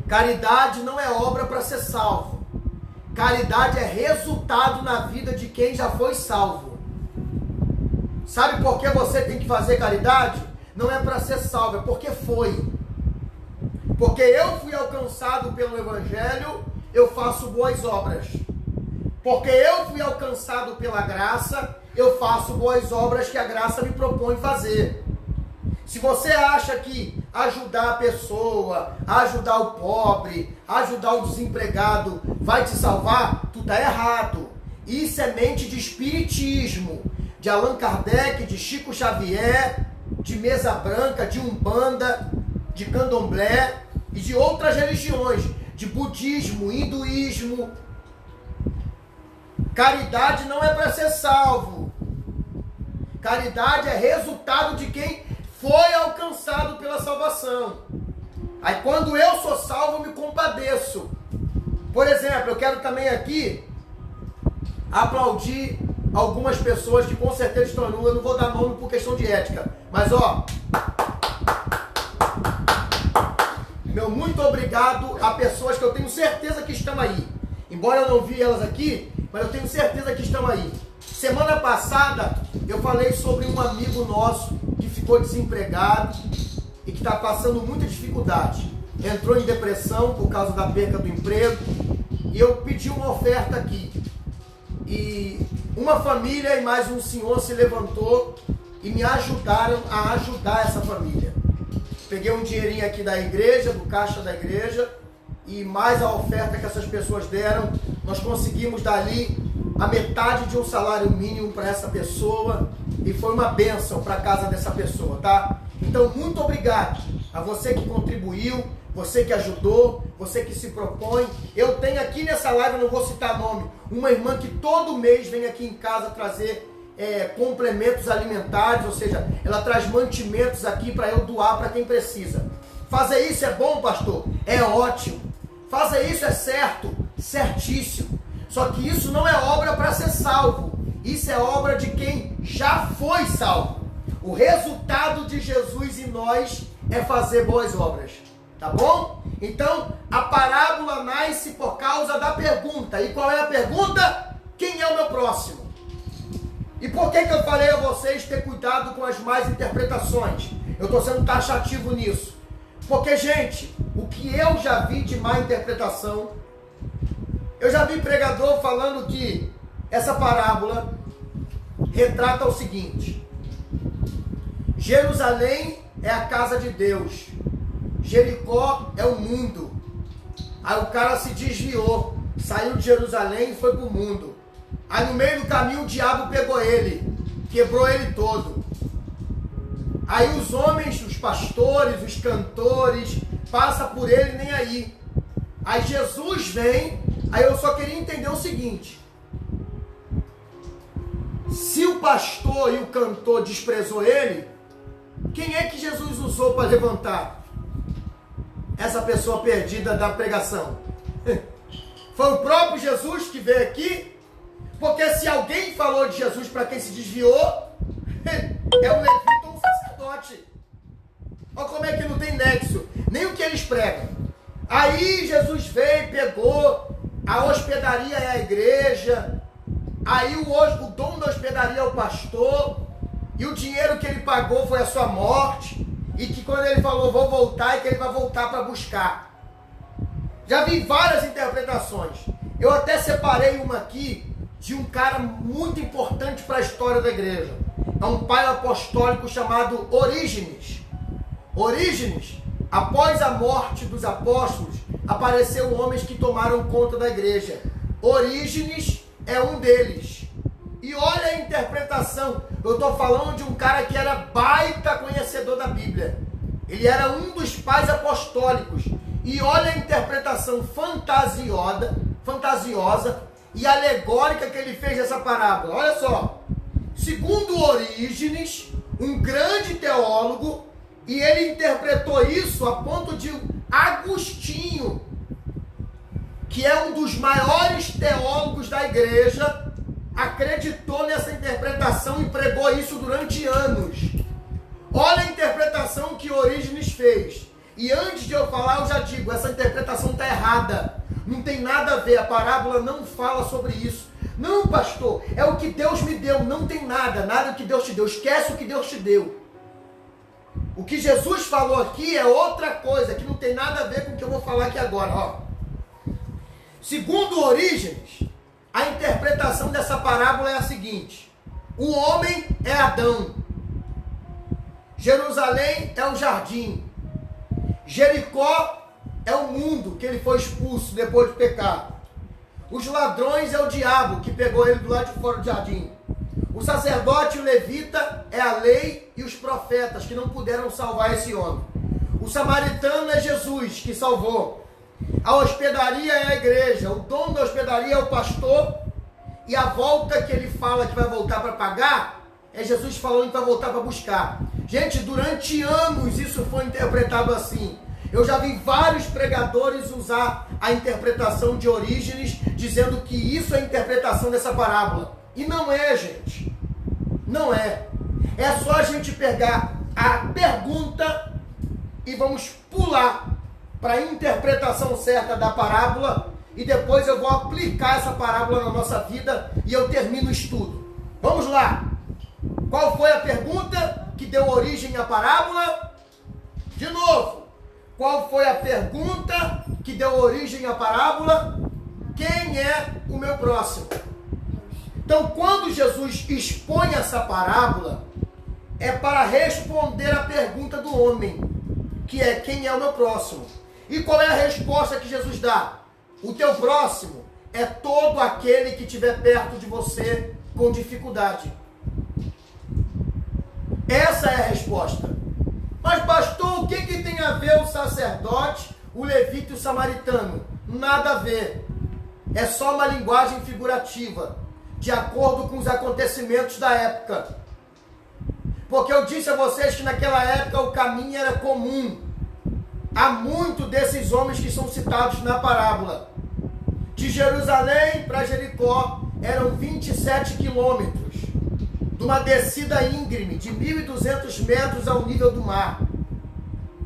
Caridade não é obra para ser salvo. Caridade é resultado na vida de quem já foi salvo. Sabe por que você tem que fazer caridade? Não é para ser salvo, é porque foi. Porque eu fui alcançado pelo Evangelho, eu faço boas obras. Porque eu fui alcançado pela graça, eu faço boas obras que a graça me propõe fazer. Se você acha que ajudar a pessoa, ajudar o pobre, ajudar o desempregado vai te salvar, tu tá errado. Isso é mente de espiritismo, de Allan Kardec, de Chico Xavier, de Mesa Branca, de Umbanda, de Candomblé e de outras religiões, de budismo, hinduísmo. Caridade não é para ser salvo. Caridade é resultado de quem foi alcançado pela salvação. Aí quando eu sou salvo, eu me compadeço. Por exemplo, eu quero também aqui aplaudir algumas pessoas que com certeza estão nu. Eu não vou dar nome por questão de ética. Mas ó, meu muito obrigado a pessoas que eu tenho certeza que estão aí. Embora eu não vi elas aqui, mas eu tenho certeza que estão aí. Semana passada eu falei sobre um amigo nosso que ficou desempregado e que está passando muita dificuldade. Entrou em depressão por causa da perca do emprego. E eu pedi uma oferta aqui. E uma família e mais um senhor se levantou e me ajudaram a ajudar essa família. Peguei um dinheirinho aqui da igreja, do caixa da igreja, e mais a oferta que essas pessoas deram, nós conseguimos dali a metade de um salário mínimo para essa pessoa, e foi uma bênção para a casa dessa pessoa, tá? Então, muito obrigado a você que contribuiu, você que ajudou, você que se propõe. Eu tenho aqui nessa live, eu não vou citar nome, uma irmã que todo mês vem aqui em casa trazer complementos alimentares, ou seja, ela traz mantimentos aqui para eu doar para quem precisa. Fazer isso é bom, pastor? É ótimo. Fazer isso é certo, certíssimo. Só que isso não é obra para ser salvo. Isso é obra de quem já foi salvo. O resultado de Jesus em nós é fazer boas obras. Tá bom? Então, a parábola nasce por causa da pergunta. E qual é a pergunta? Quem é o meu próximo? E por que eu falei a vocês ter cuidado com as más interpretações? Eu estou sendo taxativo nisso. Porque, gente, o que eu já vi de má interpretação, eu já vi pregador falando que essa parábola retrata o seguinte: Jerusalém é a casa de Deus, Jericó é o mundo. Aí o cara se desviou, saiu de Jerusalém e foi para o mundo. Aí no meio do caminho o diabo pegou ele, quebrou ele todo. Aí os homens, os pastores, os cantores, passam por ele nem aí. Aí Jesus vem, aí eu só queria entender o seguinte: se o pastor e o cantor desprezou ele, quem é que Jesus usou para levantar essa pessoa perdida da pregação? Foi o próprio Jesus que veio aqui? Porque se alguém falou de Jesus para quem se desviou, é o levita ou o sacerdote. Olha como é que não tem nexo, nem o que eles pregam. Aí Jesus veio, pegou, a hospedaria é a igreja, aí o dono da hospedaria é o pastor, e o dinheiro que ele pagou foi a sua morte, e que quando ele falou vou voltar, é que ele vai voltar para buscar. Já vi várias interpretações. Eu até separei uma aqui de um cara muito importante para a história da igreja. É um pai apostólico chamado Orígenes. Orígenes, após a morte dos apóstolos, apareceram homens que tomaram conta da igreja. Orígenes é um deles. E olha a interpretação. Eu estou falando de um cara que era baita conhecedor da Bíblia. Ele era um dos pais apostólicos. E olha a interpretação fantasiosa e alegórica que ele fez dessa parábola. Olha só. segundo Orígenes, um grande teólogo, e ele interpretou isso a ponto de Agostinho, que é um dos maiores teólogos da igreja, acreditou nessa interpretação e pregou isso durante anos. Olha a interpretação que Orígenes fez. E antes de eu falar, eu já digo, essa interpretação está errada. Não tem nada a ver, a parábola não fala sobre isso. Não, pastor, é o que Deus me deu. Não tem nada, nada do que Deus te deu. Esquece o que Deus te deu. O que Jesus falou aqui é outra coisa, que não tem nada a ver com o que eu vou falar aqui agora. Ó. Segundo Orígenes, a interpretação dessa parábola é a seguinte: o homem é Adão, Jerusalém é o jardim, Jericó é o mundo que ele foi expulso depois de pecar, os ladrões é o diabo que pegou ele do lado de fora do jardim, o sacerdote e o levita é a lei e os profetas que não puderam salvar esse homem, o samaritano é Jesus que salvou, a hospedaria é a igreja, o dono da hospedaria é o pastor, e a volta que ele fala que vai voltar para pagar, é Jesus falando que vai voltar para buscar. Gente, durante anos isso foi interpretado assim. Eu já vi vários pregadores usar a interpretação de Orígenes, dizendo que isso é a interpretação dessa parábola. E não é, gente. Não é. É só a gente pegar a pergunta e vamos pular para a interpretação certa da parábola, e depois eu vou aplicar essa parábola na nossa vida e eu termino o estudo. Vamos lá. Qual foi a pergunta que deu origem à parábola? De novo. Qual foi a pergunta que deu origem à parábola? Quem é o meu próximo? Então, quando Jesus expõe essa parábola, é para responder a pergunta do homem, que é: quem é o meu próximo? E qual é a resposta que Jesus dá? O teu próximo é todo aquele que estiver perto de você com dificuldade. Essa é a resposta. Mas pastor, o que tem a ver o sacerdote, o levita e o samaritano? Nada a ver. É só uma linguagem figurativa, de acordo com os acontecimentos da época. Porque eu disse a vocês que naquela época o caminho era comum. Há muitos desses homens que são citados na parábola. De Jerusalém para Jericó eram 27 quilômetros, de uma descida íngreme de 1.200 metros ao nível do mar.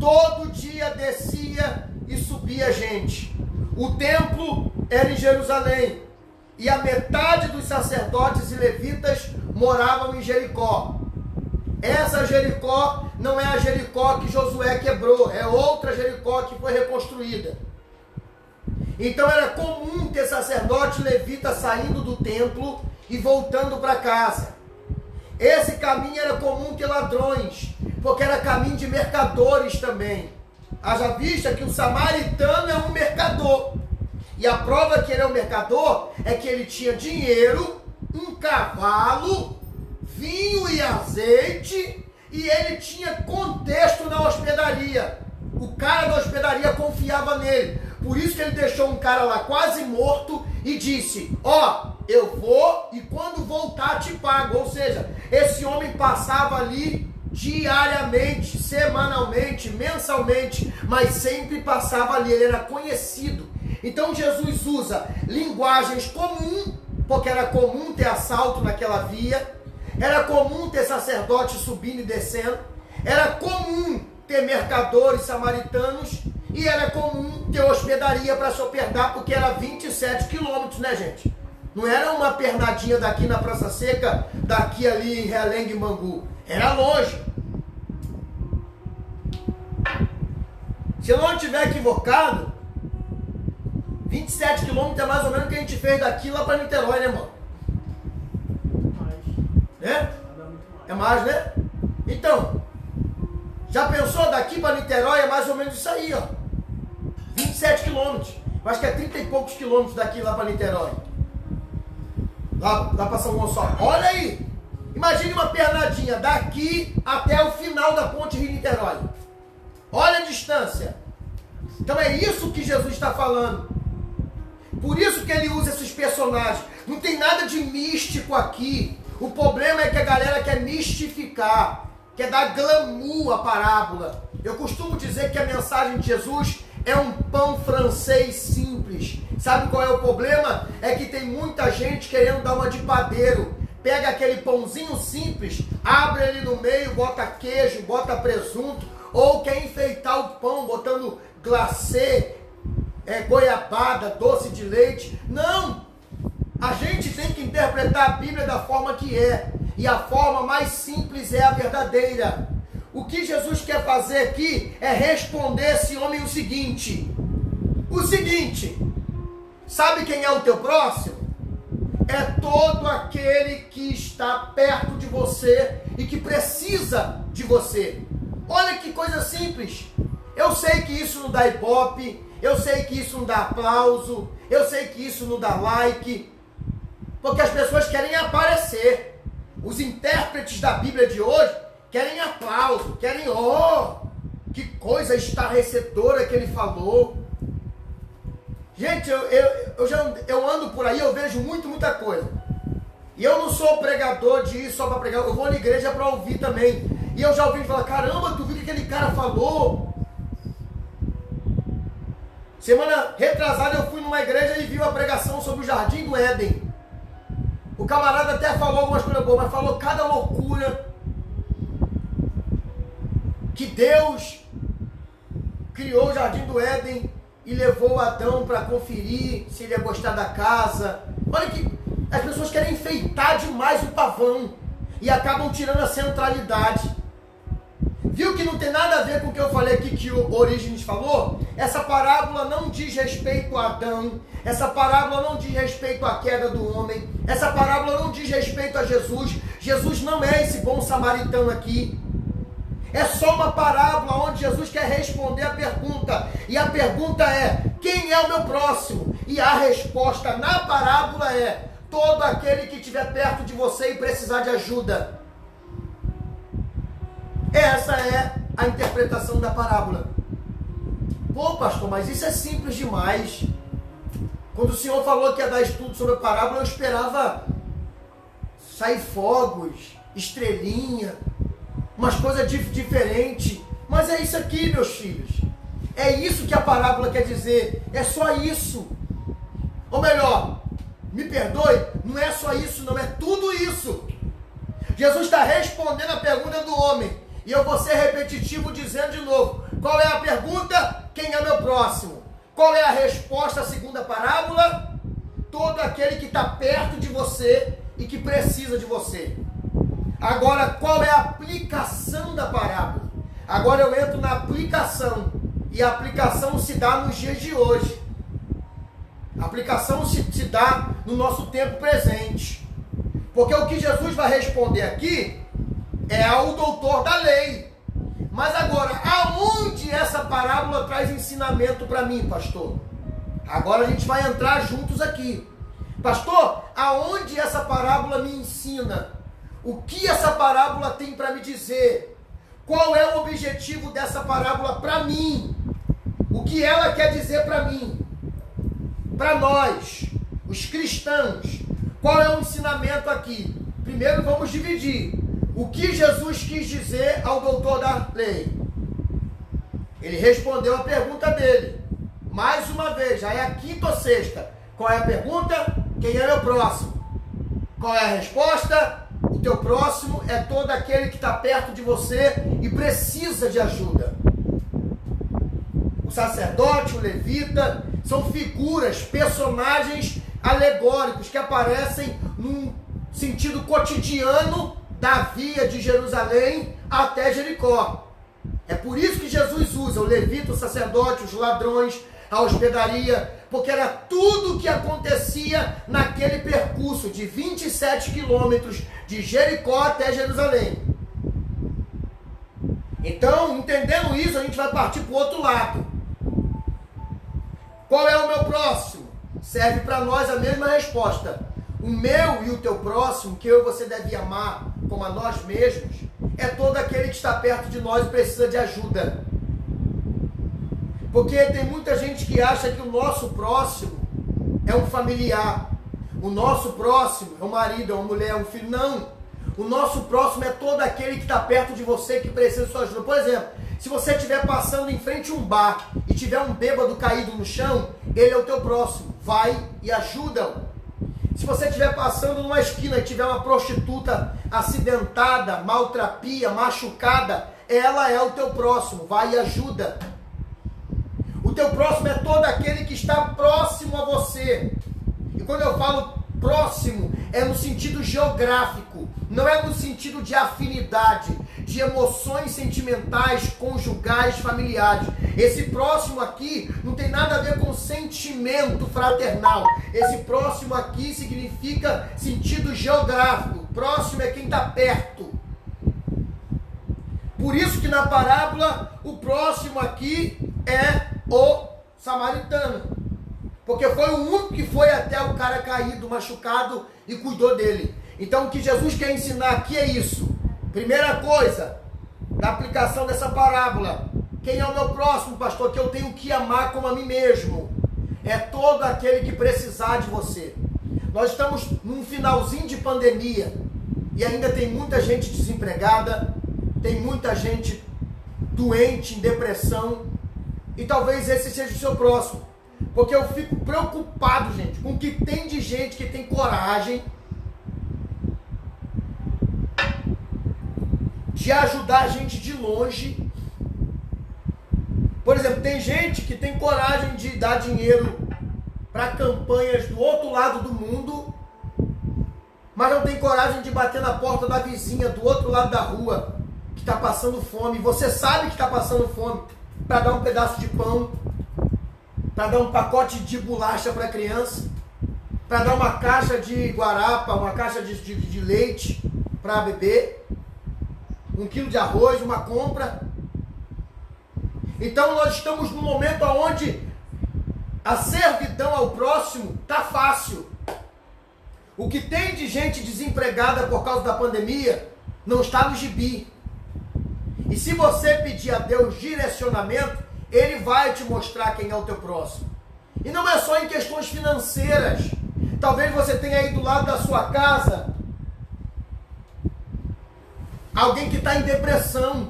Todo dia descia e subia gente. O templo era em Jerusalém e a metade dos sacerdotes e levitas moravam em Jericó. Essa Jericó não é a Jericó que Josué quebrou, é outra Jericó que foi reconstruída. Então era comum ter sacerdote e levita saindo do templo e voltando para casa. Esse caminho era comum ter ladrões, porque era caminho de mercadores também. Haja vista que o samaritano é um mercador. E a prova que ele é um mercador é que ele tinha dinheiro, um cavalo, vinho e azeite, e ele tinha contexto na hospedaria. O cara da hospedaria confiava nele. Por isso que ele deixou um cara lá quase morto e disse: ó, eu vou e quando voltar te pago. Ou seja, esse homem passava ali diariamente, semanalmente, mensalmente, mas sempre passava ali, ele era conhecido. Então Jesus usa linguagens comuns, porque era comum ter assalto naquela via, era comum ter sacerdote subindo e descendo, era comum ter mercadores samaritanos e era comum ter hospedaria para se hospedar, porque era 27 quilômetros, né, gente? Não era uma pernadinha daqui na Praça Seca, daqui ali em Realengue e Bangu. Era longe. Se eu não estiver equivocado, 27 quilômetros é mais ou menos o que a gente fez daqui lá para Niterói, né, mano? Né? É mais, né? Então, já pensou daqui para Niterói? É mais ou menos isso aí, ó. 27 quilômetros. Acho que é 30 e poucos quilômetros daqui lá para Niterói. Lá para São Gonçalo. Olha aí. Imagine uma pernadinha daqui até o final da ponte Rio-Niterói. Olha a distância. Então é isso que Jesus está falando. Por isso que ele usa esses personagens. Não tem nada de místico aqui. O problema é que a galera quer mistificar, quer dar glamour à parábola. Eu costumo dizer que a mensagem de Jesus é um pão francês simples. Sabe qual é o problema? É que tem muita gente querendo dar uma de padeiro. Pega aquele pãozinho simples, abre ele no meio, bota queijo, bota presunto, ou quer enfeitar o pão botando glacê, goiabada, doce de leite. Não! A gente tem que interpretar a Bíblia da forma que é. E a forma mais simples é a verdadeira. O que Jesus quer fazer aqui é responder esse homem o seguinte. Sabe quem é o teu próximo? É todo aquele que está perto de você e que precisa de você. Olha que coisa simples. Eu sei que isso não dá ibope, eu sei que isso não dá aplauso, eu sei que isso não dá like, porque as pessoas querem aparecer. Os intérpretes da Bíblia de hoje querem aplauso, querem, que coisa estarrecedora que ele falou. Gente, eu ando por aí, eu vejo muita coisa. E eu não sou pregador de ir só para pregar, eu vou na igreja para ouvir também. E eu já ouvi falar, caramba, tu viu o que aquele cara falou? Semana retrasada eu fui numa igreja e vi uma pregação sobre o Jardim do Éden. O camarada até falou algumas coisas boas, mas falou cada loucura. Que Deus criou o Jardim do Éden e levou Adão para conferir se ele ia gostar da casa. Olha que as pessoas querem enfeitar demais o pavão e acabam tirando a centralidade. Viu que não tem nada a ver com o que eu falei aqui que o Orígenes falou? Essa parábola não diz respeito a Adão, essa parábola não diz respeito à queda do homem, essa parábola não diz respeito a Jesus. Jesus não é esse bom samaritano aqui. É só uma parábola onde Jesus quer responder a pergunta. E a pergunta é, quem é o meu próximo? E a resposta na parábola é, todo aquele que estiver perto de você e precisar de ajuda. Essa é a interpretação da parábola. Pô, pastor, mas isso é simples demais. Quando o senhor falou que ia dar estudo sobre a parábola, eu esperava sair fogos, estrelinha, umas coisas diferentes. Mas é isso aqui, meus filhos. É isso que a parábola quer dizer. É só isso. Ou melhor, me perdoe, não é só isso, não, é tudo isso. Jesus está respondendo a pergunta do homem. E eu vou ser repetitivo dizendo de novo. Qual é a pergunta? Quem é meu próximo? Qual é a resposta segundo a parábola? Todo aquele que está perto de você e que precisa de você. Agora, qual é a aplicação da parábola? Agora eu entro na aplicação. E a aplicação se dá nos dias de hoje. A aplicação se dá no nosso tempo presente. Porque o que Jesus vai responder aqui é ao doutor da lei. Mas agora, aonde essa parábola traz ensinamento para mim, pastor? Agora a gente vai entrar juntos aqui. Pastor, aonde essa parábola me ensina? O que essa parábola tem para me dizer? Qual é o objetivo dessa parábola para mim? O que ela quer dizer para mim? Para nós, os cristãos. Qual é o ensinamento aqui? Primeiro vamos dividir. O que Jesus quis dizer ao doutor da lei? Ele respondeu a pergunta dele. Mais uma vez, já é a quinta ou sexta. Qual é a pergunta? Quem é meu próximo? Qual é a resposta? O teu próximo é todo aquele que está perto de você e precisa de ajuda. O sacerdote, o levita, são figuras, personagens alegóricos que aparecem num sentido cotidiano da via de Jerusalém até Jericó. É por isso que Jesus usa o levita, o sacerdote, os ladrões, a hospedaria, porque era tudo o que acontecia naquele percurso de 27 quilômetros de Jericó até Jerusalém. Então, entendendo isso, a gente vai partir para o outro lado. Qual é o meu próximo? Serve para nós a mesma resposta. O meu e o teu próximo, que eu e você deve amar como a nós mesmos, é todo aquele que está perto de nós e precisa de ajuda. Porque tem muita gente que acha que o nosso próximo é um familiar. o nosso próximo é um marido, é uma mulher, é um filho. Não. O nosso próximo é todo aquele que está perto de você, que precisa de sua ajuda. Por exemplo, se você estiver passando em frente a um bar e tiver um bêbado caído no chão, ele é o teu próximo. Vai e ajuda-o. Se você estiver passando numa esquina e tiver uma prostituta acidentada, maltrapia, machucada, ela é o teu próximo. Vai e ajuda. O teu próximo é todo aquele que está próximo a você. E quando eu falo próximo, é no sentido geográfico, não é no sentido de afinidade, de emoções sentimentais, conjugais, familiares. Esse próximo aqui não tem nada a ver com sentimento fraternal. Esse próximo aqui significa sentido geográfico. Próximo é quem está perto. Por isso que na parábola, o próximo aqui é o samaritano. Porque foi o único que foi até o cara caído, machucado e cuidou dele. Então o que Jesus quer ensinar aqui é isso. Primeira coisa, da aplicação dessa parábola. Quem é o meu próximo, pastor? Que eu tenho que amar como a mim mesmo. É todo aquele que precisar de você. Nós estamos num finalzinho de pandemia. E ainda tem muita gente desempregada. Tem muita gente doente, em depressão. E talvez esse seja o seu próximo. Porque eu fico preocupado, gente, com o que tem de gente que tem coragem de ajudar a gente de longe. Por exemplo, tem gente que tem coragem de dar dinheiro para campanhas do outro lado do mundo, mas não tem coragem de bater na porta da vizinha do outro lado da rua, que está passando fome. Você sabe que está passando fome, para dar um pedaço de pão, para dar um pacote de bolacha para a criança, para dar uma caixa de guarapa, uma caixa de leite para beber, 1 quilo de arroz, uma compra. Então nós estamos num momento onde a servidão ao próximo está fácil. O que tem de gente desempregada por causa da pandemia não está no gibi. E se você pedir a Deus direcionamento, Ele vai te mostrar quem é o teu próximo. E não é só em questões financeiras. Talvez você tenha aí do lado da sua casa alguém que está em depressão.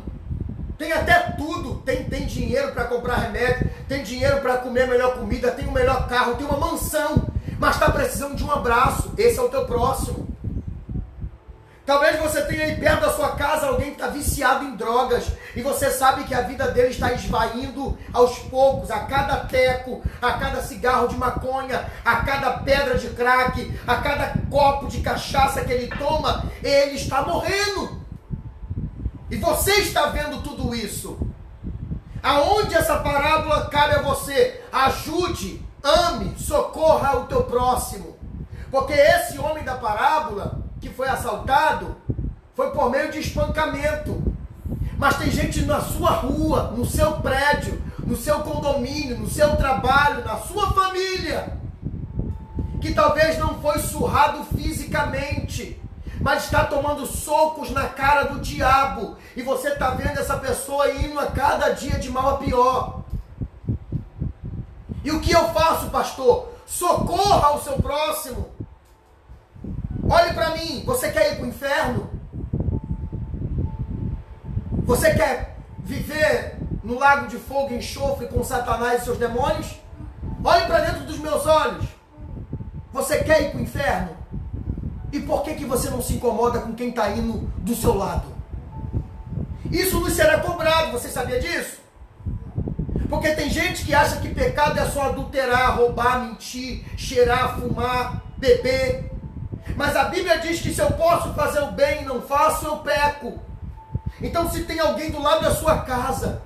Tem até tudo. Tem dinheiro para comprar remédio, tem dinheiro para comer a melhor comida, tem o melhor carro, tem uma mansão, mas está precisando de um abraço. Esse é o teu próximo. Talvez você tenha aí perto da sua casa alguém que está viciado em drogas e você sabe que a vida dele está esvaindo aos poucos, a cada teco, a cada cigarro de maconha, a cada pedra de crack, a cada copo de cachaça que ele toma, ele está morrendo. E você está vendo tudo isso. Aonde essa parábola cabe a você? Ajude, ame, socorra o teu próximo. Porque esse homem da parábola que foi assaltado, foi por meio de espancamento. Mas tem gente na sua rua, no seu prédio, no seu condomínio, no seu trabalho, na sua família, que talvez não foi surrado fisicamente, mas está tomando socos na cara do diabo. E você está vendo essa pessoa indo a cada dia de mal a pior. E o que eu faço, pastor? Socorra o seu próximo. Olhe para mim, você quer ir para o inferno? Você quer viver no lago de fogo e enxofre com Satanás e seus demônios? Olhe para dentro dos meus olhos. Você quer ir para o inferno? E por que você não se incomoda com quem está indo do seu lado? Isso nos será cobrado, você sabia disso? Porque tem gente que acha que pecado é só adulterar, roubar, mentir, cheirar, fumar, beber. Mas a Bíblia diz que se eu posso fazer o bem e não faço, eu peco. Então se tem alguém do lado da sua casa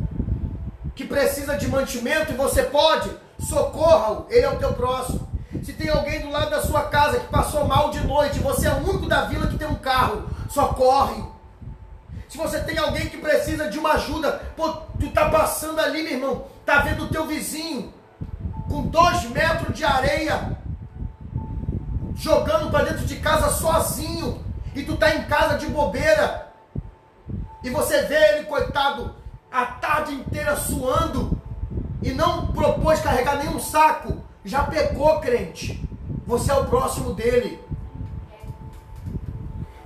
que precisa de mantimento e você pode, socorra-o, ele é o teu próximo. Se tem alguém do lado da sua casa que passou mal de noite, você é o único da vila que tem um carro, socorre. Se você tem alguém que precisa de uma ajuda, pô, tu tá passando ali, meu irmão, tá vendo o teu vizinho com 2 metros de areia, jogando para dentro de casa sozinho, e tu tá em casa de bobeira, e você vê ele, coitado, a tarde inteira suando, e não propôs carregar nenhum saco, já pecou, crente. Você é o próximo dele.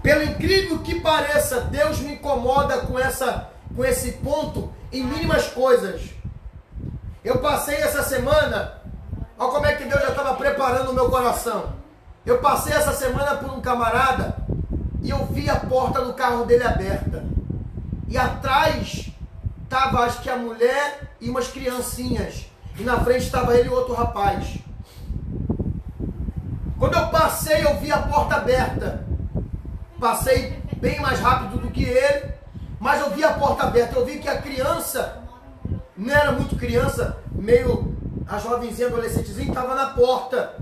Pelo incrível que pareça, Deus me incomoda com esse ponto em mínimas coisas. Eu passei essa semana, olha como é que Deus já estava preparando o meu coração. Eu passei essa semana por um camarada e eu vi a porta do carro dele aberta. E atrás estava, acho que a mulher e umas criancinhas. E na frente estava ele e outro rapaz. Quando eu passei, eu vi a porta aberta. Passei bem mais rápido do que ele, mas eu vi a porta aberta. Eu vi que a criança, não era muito criança, meio a jovenzinha, adolescentezinha, estava na porta.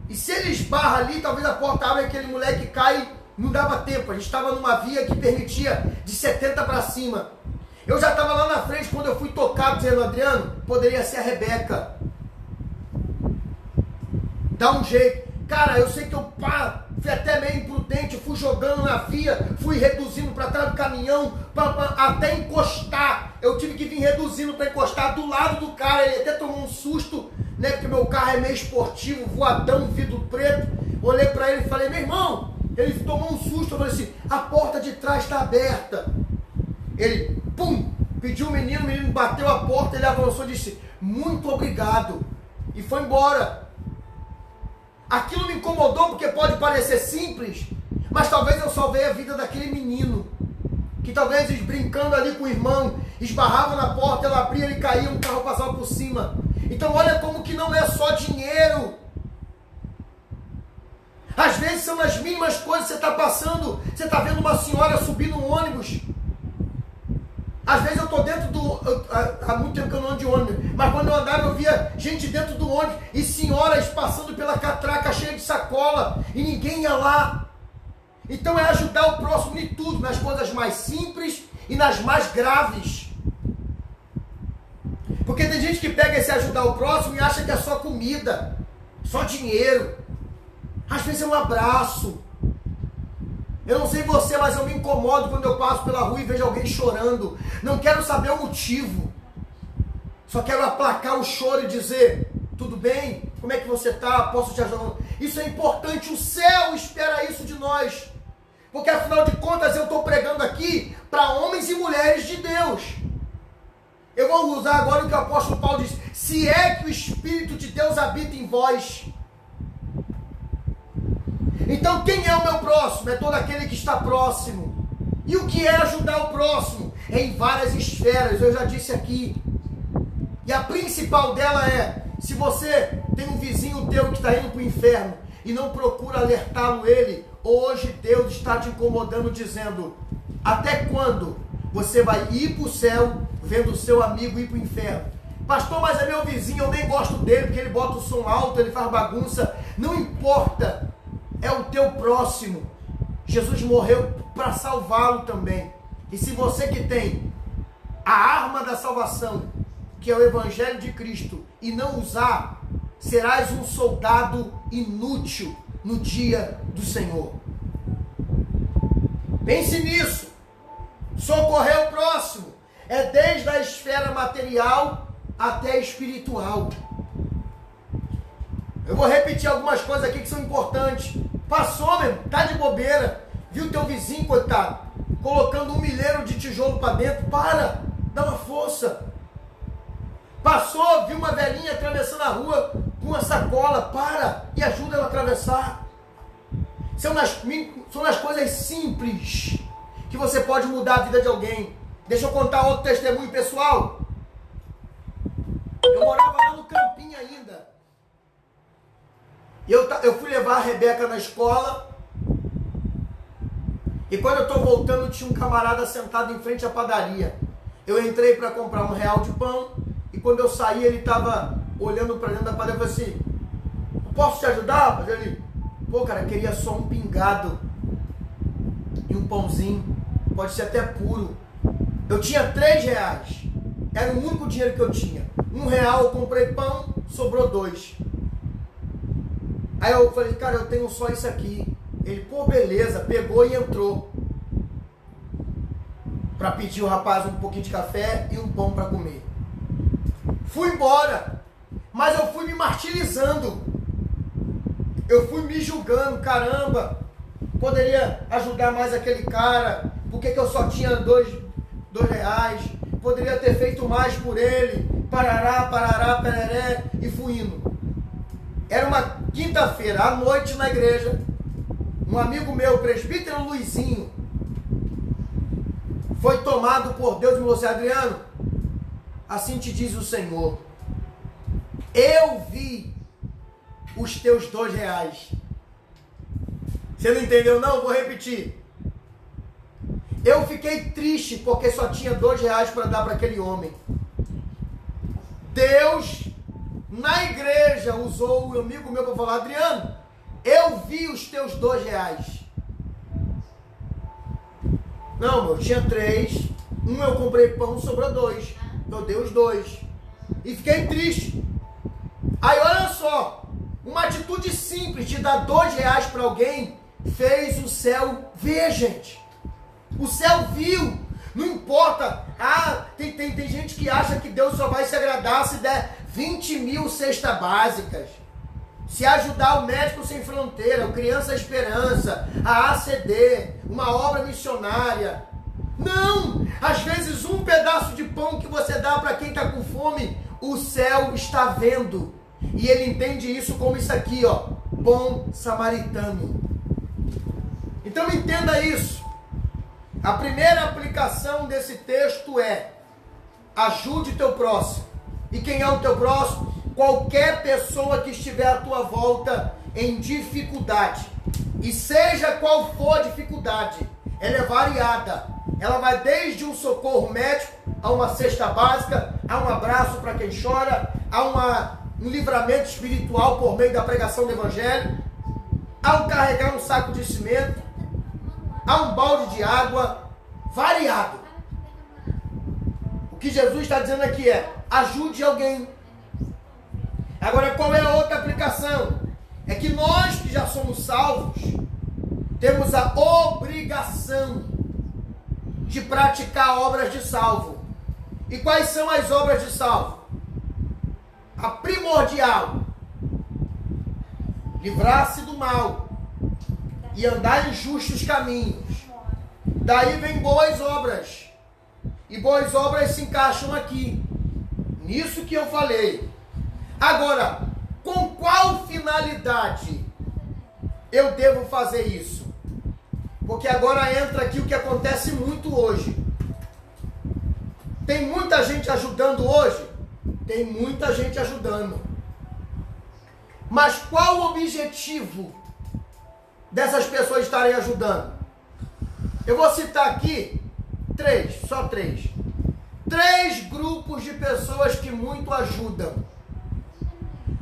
E se ele esbarra ali, talvez a porta abra e aquele moleque cai, não dava tempo. A gente estava numa via que permitia de 70 para cima. Eu já estava lá na frente quando eu fui tocado, dizendo: Adriano, poderia ser a Rebeca. Dá um jeito. Cara, eu sei que eu fui até meio imprudente, fui jogando na via, fui reduzindo para trás do caminhão, até encostar. Eu tive que vir reduzindo para encostar do lado do cara. Ele até tomou um susto, né? Porque meu carro é meio esportivo, voadão, vidro preto. Olhei para ele e falei: meu irmão, ele tomou um susto. Eu falei assim: a porta de trás está aberta. Ele, pum, pediu o menino bateu a porta, ele avançou e disse: muito obrigado. E foi embora. Aquilo me incomodou porque pode parecer simples, mas talvez eu salvei a vida daquele menino, que talvez brincando ali com o irmão, esbarrava na porta, ela abria, ele caía, um carro passava por cima. Então olha como que não é só dinheiro. Às vezes são as mínimas coisas que você está passando. Você está vendo uma senhora subir no ônibus. Às vezes eu estou dentro do... Há muito tempo que eu não ando de ônibus, mas quando eu andava eu via gente dentro do ônibus e senhoras passando pela catraca cheia de sacola e ninguém ia lá. Então é ajudar o próximo em tudo, nas coisas mais simples e nas mais graves. Porque tem gente que pega esse ajudar o próximo e acha que é só comida, só dinheiro. Às vezes é um abraço. Eu não sei você, mas eu me incomodo quando eu passo pela rua e vejo alguém chorando. Não quero saber o motivo. Só quero aplacar o choro e dizer: tudo bem? Como é que você está? Posso te ajudar? Isso é importante. O céu espera isso de nós. Porque afinal de contas eu estou pregando aqui para homens e mulheres de Deus. Eu vou usar agora o que o apóstolo Paulo diz: se é que o Espírito de Deus habita em vós. Então quem é o meu próximo? É todo aquele que está próximo. E o que é ajudar o próximo? É em várias esferas, eu já disse aqui. E a principal dela é: se você tem um vizinho teu que está indo para o inferno e não procura alertá-lo ele, hoje Deus está te incomodando dizendo: até quando você vai ir para o céu vendo o seu amigo ir para o inferno? Pastor, mas é meu vizinho, eu nem gosto dele porque ele bota o som alto, ele faz bagunça. Não importa. É o teu próximo. Jesus morreu para salvá-lo também. E se você que tem a arma da salvação, que é o Evangelho de Cristo, e não usar, serás um soldado inútil no dia do Senhor. Pense nisso. Socorrer o próximo é desde a esfera material até a espiritual. Eu vou repetir algumas coisas aqui que são importantes. Passou, meu, tá de bobeira, viu teu vizinho, coitado, colocando um milheiro de tijolo para dentro, para, dá uma força. Passou, viu uma velhinha atravessando a rua com uma sacola, para e ajuda ela a atravessar. São as coisas simples que você pode mudar a vida de alguém. Deixa eu contar outro testemunho pessoal. Eu morava lá no Campinho ainda. Eu fui levar a Rebeca na escola. E quando eu estou voltando, tinha um camarada sentado em frente à padaria. Eu entrei para comprar R$1 de pão. E quando eu saí, ele estava olhando para dentro da padaria e falou assim: posso te ajudar? Mas ele: pô, cara, queria só um pingado e um pãozinho. Pode ser até puro. Eu tinha R$3. Era o único dinheiro que eu tinha. R$1 eu comprei pão, sobrou 2. Aí eu falei: cara, eu tenho só isso aqui. Ele: pô, beleza. Pegou e entrou para pedir o rapaz um pouquinho de café e um pão para comer. Fui embora, mas eu fui me martirizando. Eu fui me julgando, caramba, poderia ajudar mais aquele cara, por que eu só tinha dois reais, poderia ter feito mais por ele, parará, parará, pereré, e fui indo. Era uma quinta-feira, à noite na igreja, um amigo meu, o presbítero Luizinho, foi tomado por Deus e me falou assim: Adriano, assim te diz o Senhor, eu vi os teus R$2. Você não entendeu não? Vou repetir. Eu fiquei triste porque só tinha R$2 para dar para aquele homem. Deus, na igreja, usou o amigo meu para falar: Adriano, eu vi os teus R$2. Não, meu, eu tinha 3. Um eu comprei pão, sobrou 2. Eu dei os 2. E fiquei triste. Aí olha só, uma atitude simples de dar R$2 para alguém fez o céu ver, gente. O céu viu. Não importa. Tem gente que acha que Deus só vai se agradar se der 20 mil cestas básicas. Se ajudar o Médico Sem Fronteira, o Criança Esperança, a ACD, uma obra missionária. Não! Às vezes um pedaço de pão que você dá para quem está com fome, o céu está vendo. E ele entende isso como isso aqui, ó, bom samaritano. Então entenda isso. A primeira aplicação desse texto é: ajude teu próximo. E quem é o teu próximo? Qualquer pessoa que estiver à tua volta em dificuldade. E seja qual for a dificuldade, ela é variada. Ela vai desde um socorro médico, a uma cesta básica, a um abraço para quem chora, a um livramento espiritual por meio da pregação do Evangelho, ao carregar um saco de cimento, a um balde de água, variado. O que Jesus está dizendo aqui é: ajude alguém. Agora, qual é a outra aplicação? É que nós que já somos salvos, temos a obrigação de praticar obras de salvo. E quais são as obras de salvo? A primordial: livrar-se do mal e andar em justos caminhos. Daí vem boas obras. E boas obras se encaixam aqui, nisso que eu falei. Agora, com qual finalidade eu devo fazer isso? Porque agora entra aqui o que acontece muito hoje. Tem muita gente ajudando hoje? Tem muita gente ajudando. Mas qual o objetivo dessas pessoas estarem ajudando? Eu vou citar aqui só três. 3 grupos de pessoas que muito ajudam.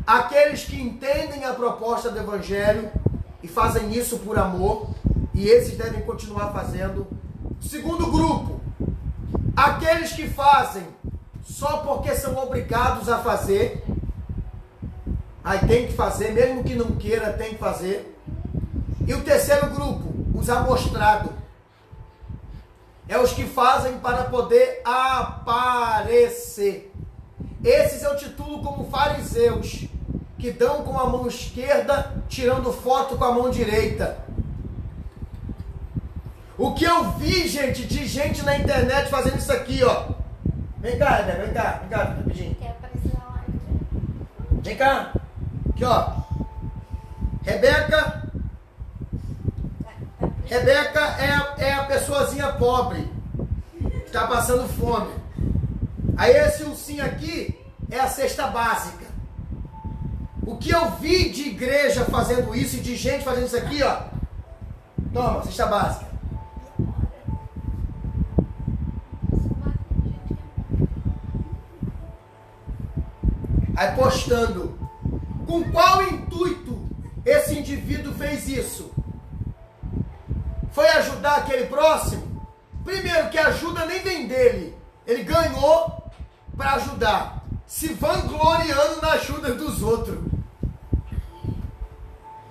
Aqueles que entendem a proposta do Evangelho e fazem isso por amor, e esses devem continuar fazendo. Segundo grupo, aqueles que fazem só porque são obrigados a fazer. Aí tem que fazer, mesmo que não queira, tem que fazer. E o terceiro grupo, os amostrados. É os que fazem para poder aparecer. Esses eu titulo como fariseus, que dão com a mão esquerda, tirando foto com a mão direita. O que eu vi, gente, de gente na internet fazendo isso aqui, ó. Vem cá, rapidinho. Quer aparecer na live. Vem cá. Aqui, ó. Rebeca é a pessoazinha pobre, que está passando fome. Aí esse ursinho aqui é a cesta básica. O que eu vi de igreja fazendo isso e de gente fazendo isso aqui, ó. Toma, cesta básica. Aí postando. Com qual intuito esse indivíduo fez isso? Foi ajudar aquele próximo? Primeiro, que ajuda nem vem dele. Ele ganhou para ajudar, se vangloriando na ajuda dos outros,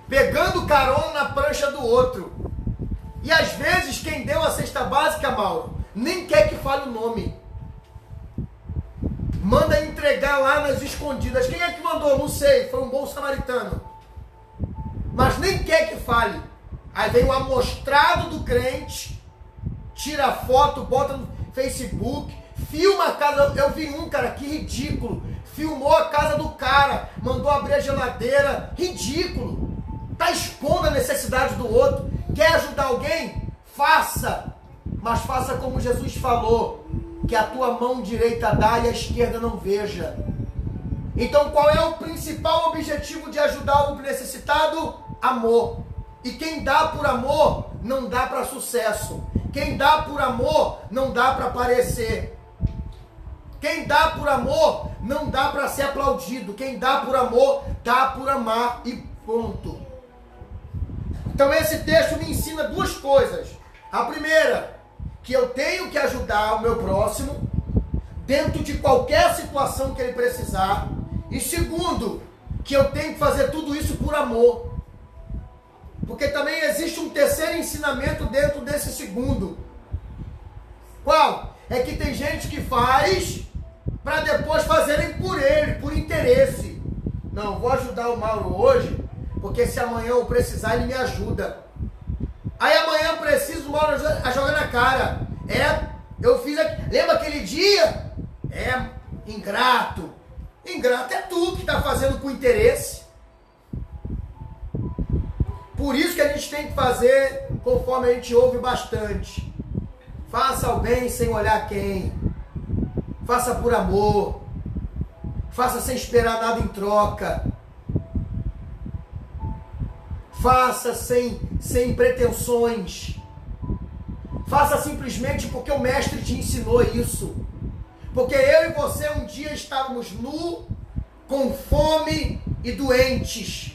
pegando carona na prancha do outro. E às vezes quem deu a cesta básica, Mauro, nem quer que fale o nome. Manda entregar lá nas escondidas. Quem é que mandou? Não sei, foi um bom samaritano. mas nem quer que fale. Aí vem o amostrado do crente, tira a foto, bota no Facebook, filma a casa. Eu vi um, cara, que ridículo. Filmou a casa do cara, mandou abrir a geladeira. Ridículo. Tá expondo a necessidade do outro. Quer ajudar alguém? Faça. Mas faça como Jesus falou, que a tua mão direita dá e a esquerda não veja. Então qual é o principal objetivo de ajudar o necessitado? Amor. E quem dá por amor, não dá para sucesso. Quem dá por amor, não dá para aparecer. Quem dá por amor, não dá para ser aplaudido. Quem dá por amor, dá por amar e ponto. Então esse texto me ensina duas coisas. A primeira, que eu tenho que ajudar o meu próximo, dentro de qualquer situação que ele precisar. E segundo, que eu tenho que fazer tudo isso por amor. Porque também existe um terceiro ensinamento dentro desse segundo. Qual? É que tem gente que faz para depois fazerem por ele, por interesse. Não, vou ajudar o Mauro hoje, porque se amanhã eu precisar, ele me ajuda. Aí amanhã eu preciso, o Mauro joga na cara. Eu fiz aqui. Lembra aquele dia? Ingrato. Ingrato é tu que está fazendo com interesse. Por isso que a gente tem que fazer conforme a gente ouve bastante. Faça o bem sem olhar quem. Faça por amor. Faça sem esperar nada em troca. Faça sem pretensões. Faça simplesmente porque o mestre te ensinou isso. Porque eu e você um dia estávamos nus, com fome e doentes.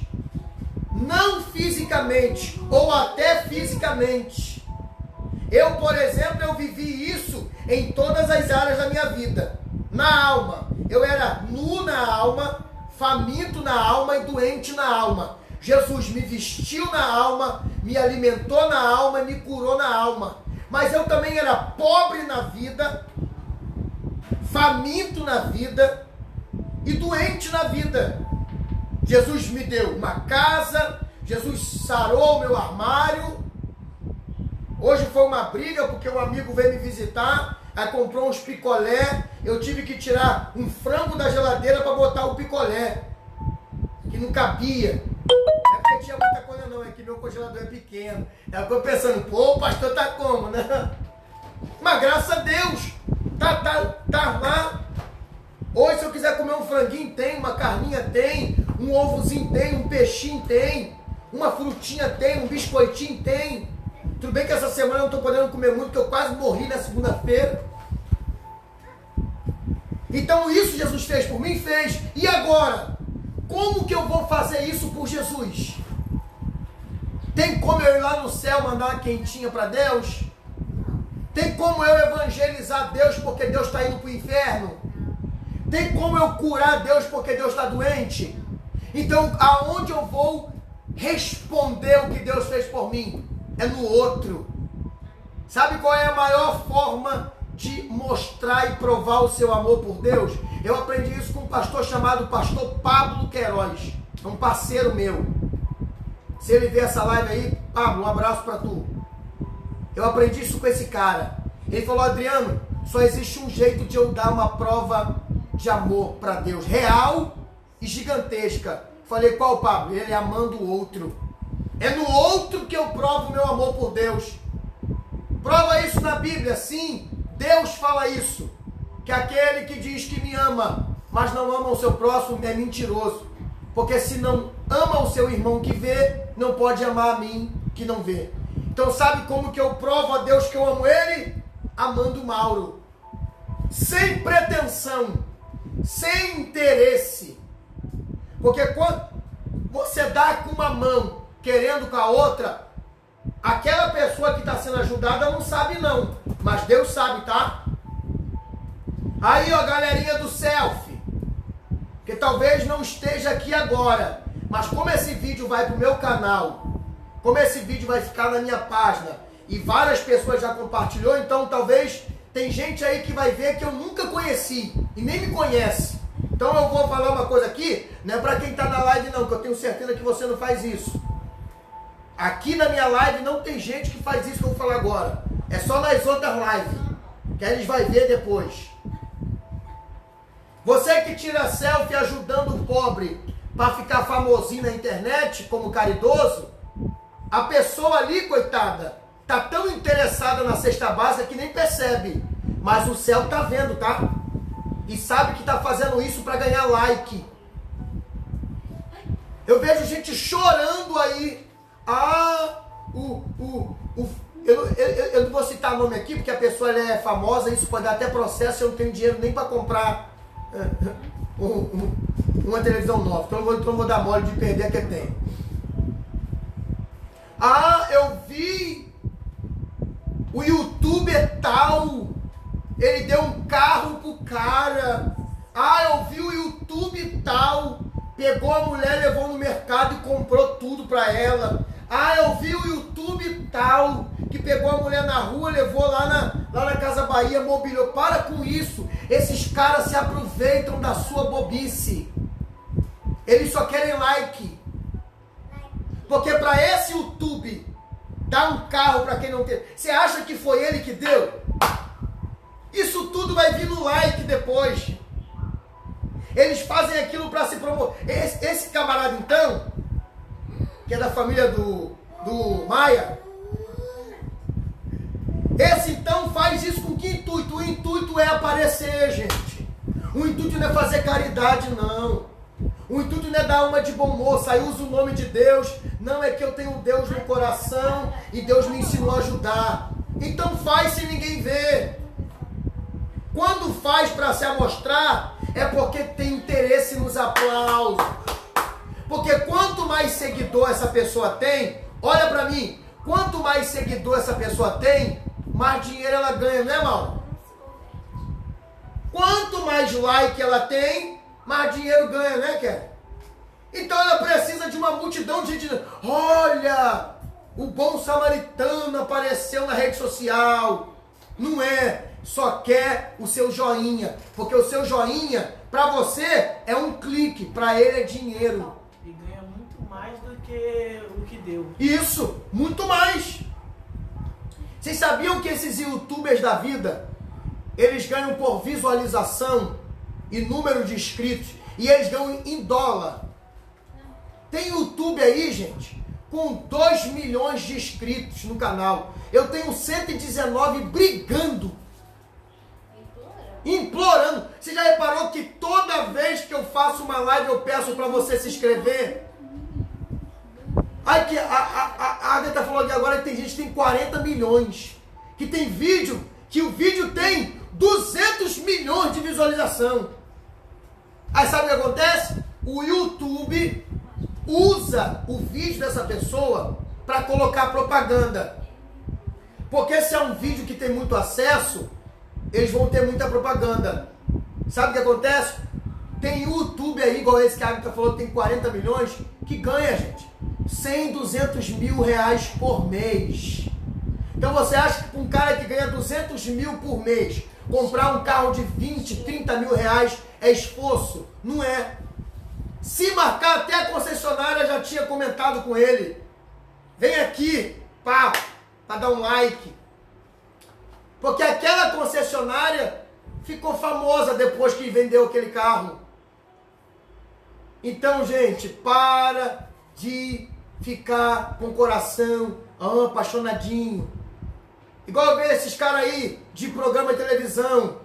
Não fisicamente, ou até fisicamente. Eu, por exemplo, eu vivi isso em todas as áreas da minha vida. Na alma, eu era nu na alma, faminto na alma e doente na alma. Jesus me vestiu na alma, me alimentou na alma e me curou na alma. Mas eu também era pobre na vida, faminto na vida e doente na vida. Jesus me deu uma casa, Jesus sarou o meu armário. Hoje foi uma briga porque um amigo veio me visitar, aí comprou uns picolé, eu tive que tirar um frango da geladeira para botar o picolé, que não cabia. Não é porque tinha muita coisa não, é que meu congelador é pequeno. Aí eu tô pensando, pô, o pastor tá como, né? Mas graças a Deus, tá lá. Hoje se eu quiser comer um franguinho tem, uma carninha tem, um ovozinho tem, um peixinho tem, uma frutinha tem, um biscoitinho tem. Tudo bem que essa semana eu não estou podendo comer muito, porque eu quase morri na segunda-feira. Então isso Jesus fez por mim? Fez. E agora? Como que eu vou fazer isso por Jesus? Tem como eu ir lá no céu mandar uma quentinha para Deus? Tem como eu evangelizar Deus porque Deus está indo para o inferno? Tem como eu curar Deus porque Deus está doente? Então aonde eu vou responder o que Deus fez por mim? É no outro. Sabe qual é a maior forma de mostrar e provar o seu amor por Deus? Eu aprendi isso com um pastor chamado pastor Pablo Queiroz. É um parceiro meu. Se ele ver essa live aí, Pablo, um abraço para tu. Eu aprendi isso com esse cara. Ele falou, Adriano, só existe um jeito de eu dar uma prova de amor para Deus, real e gigantesca. Falei, qual, Pablo? Ele amando o outro. É no outro que eu provo o meu amor por Deus. Prova isso na Bíblia, sim. Deus fala isso. Que aquele que diz que me ama, mas não ama o seu próximo, é mentiroso. Porque se não ama o seu irmão que vê, não pode amar a mim que não vê. Então sabe como que eu provo a Deus que eu amo ele? Amando o Mauro. Sem pretensão. Sem interesse. Porque quando você dá com uma mão, querendo com a outra, aquela pessoa que está sendo ajudada não sabe não, mas Deus sabe, tá? Aí, ó, galerinha do selfie, que talvez não esteja aqui agora, mas como esse vídeo vai pro meu canal, como esse vídeo vai ficar na minha página, e várias pessoas já compartilhou, então talvez tem gente aí que vai ver que eu nunca conheci, e nem me conhece. Então eu vou falar uma coisa aqui, não é para quem está na live não, que eu tenho certeza que você não faz isso. Aqui na minha live não tem gente que faz isso que eu vou falar agora. É só nas outras lives, que eles vão ver depois. Você que tira selfie ajudando o pobre para ficar famosinho na internet, como caridoso, a pessoa ali, coitada, tá tão interessada na cesta básica que nem percebe. Mas o céu tá vendo, tá? E sabe que tá fazendo isso para ganhar like. Eu vejo gente chorando aí. Eu não vou citar nome aqui, porque a pessoa é famosa, isso pode dar até processo, eu não tenho dinheiro nem para comprar uma televisão nova. Então eu não vou dar mole de perder a que eu tenho. Eu vi o youtuber tal, ele deu um carro pro cara. Eu vi o YouTube tal, pegou a mulher, levou no mercado e comprou tudo pra ela. Eu vi o YouTube tal, que pegou a mulher na rua, levou lá na Casa Bahia, mobiliou. Para com isso. Esses caras se aproveitam da sua bobice. Eles só querem like. Porque para esse YouTube dar um carro para quem não tem... Você acha que foi ele que deu? Isso tudo vai vir no like depois. Eles fazem aquilo para se promover. Esse camarada então, que é da família do Maia, esse então faz isso com que intuito? O intuito é aparecer, gente. O intuito não é fazer caridade, não. O intuito não é dar uma de bom moço, aí usa o nome de Deus. Não, é que eu tenho Deus no coração e Deus me ensinou a ajudar. Então faz sem ninguém ver. Quando faz para se amostrar, é porque tem interesse nos aplausos. Porque quanto mais seguidor essa pessoa tem, olha para mim, quanto mais seguidor essa pessoa tem, mais dinheiro ela ganha, não é, Mauro? Quanto mais like ela tem, mais dinheiro ganha, né, Ké? Então ela precisa de uma multidão de gente. Olha, o bom samaritano apareceu na rede social. Não é, só quer o seu joinha. Porque o seu joinha, para você, é um clique, para ele é dinheiro. E ganha muito mais do que o que deu. Isso, muito mais. Vocês sabiam que esses youtubers da vida, eles ganham por visualização e número de inscritos, e eles ganham em dólar. Tem YouTube aí, gente, com 2 milhões de inscritos no canal. Eu tenho 119 brigando, implorando. Você já reparou que toda vez que eu faço uma live eu peço para você se inscrever? Aí que a Agatha falou aqui agora que tem gente que tem 40 milhões. Que tem vídeo, que o vídeo tem 200 milhões de visualização. Aí sabe o que acontece? O YouTube usa o vídeo dessa pessoa para colocar propaganda. Porque se é um vídeo que tem muito acesso, eles vão ter muita propaganda. Sabe o que acontece? Tem YouTube aí, igual esse que a Agatha falou, que tem 40 milhões, que ganha, gente, 100, 200 mil reais por mês. Então você acha que para um cara que ganha 200 mil por mês, comprar um carro de 20, 30 mil reais é esforço? Não é. Se marcar, até a concessionária já tinha comentado com ele. Vem aqui, para dar um like. Porque aquela concessionária ficou famosa depois que vendeu aquele carro. Então, gente, para de ficar com o coração apaixonadinho. Igual eu vejo esses caras aí de programa de televisão,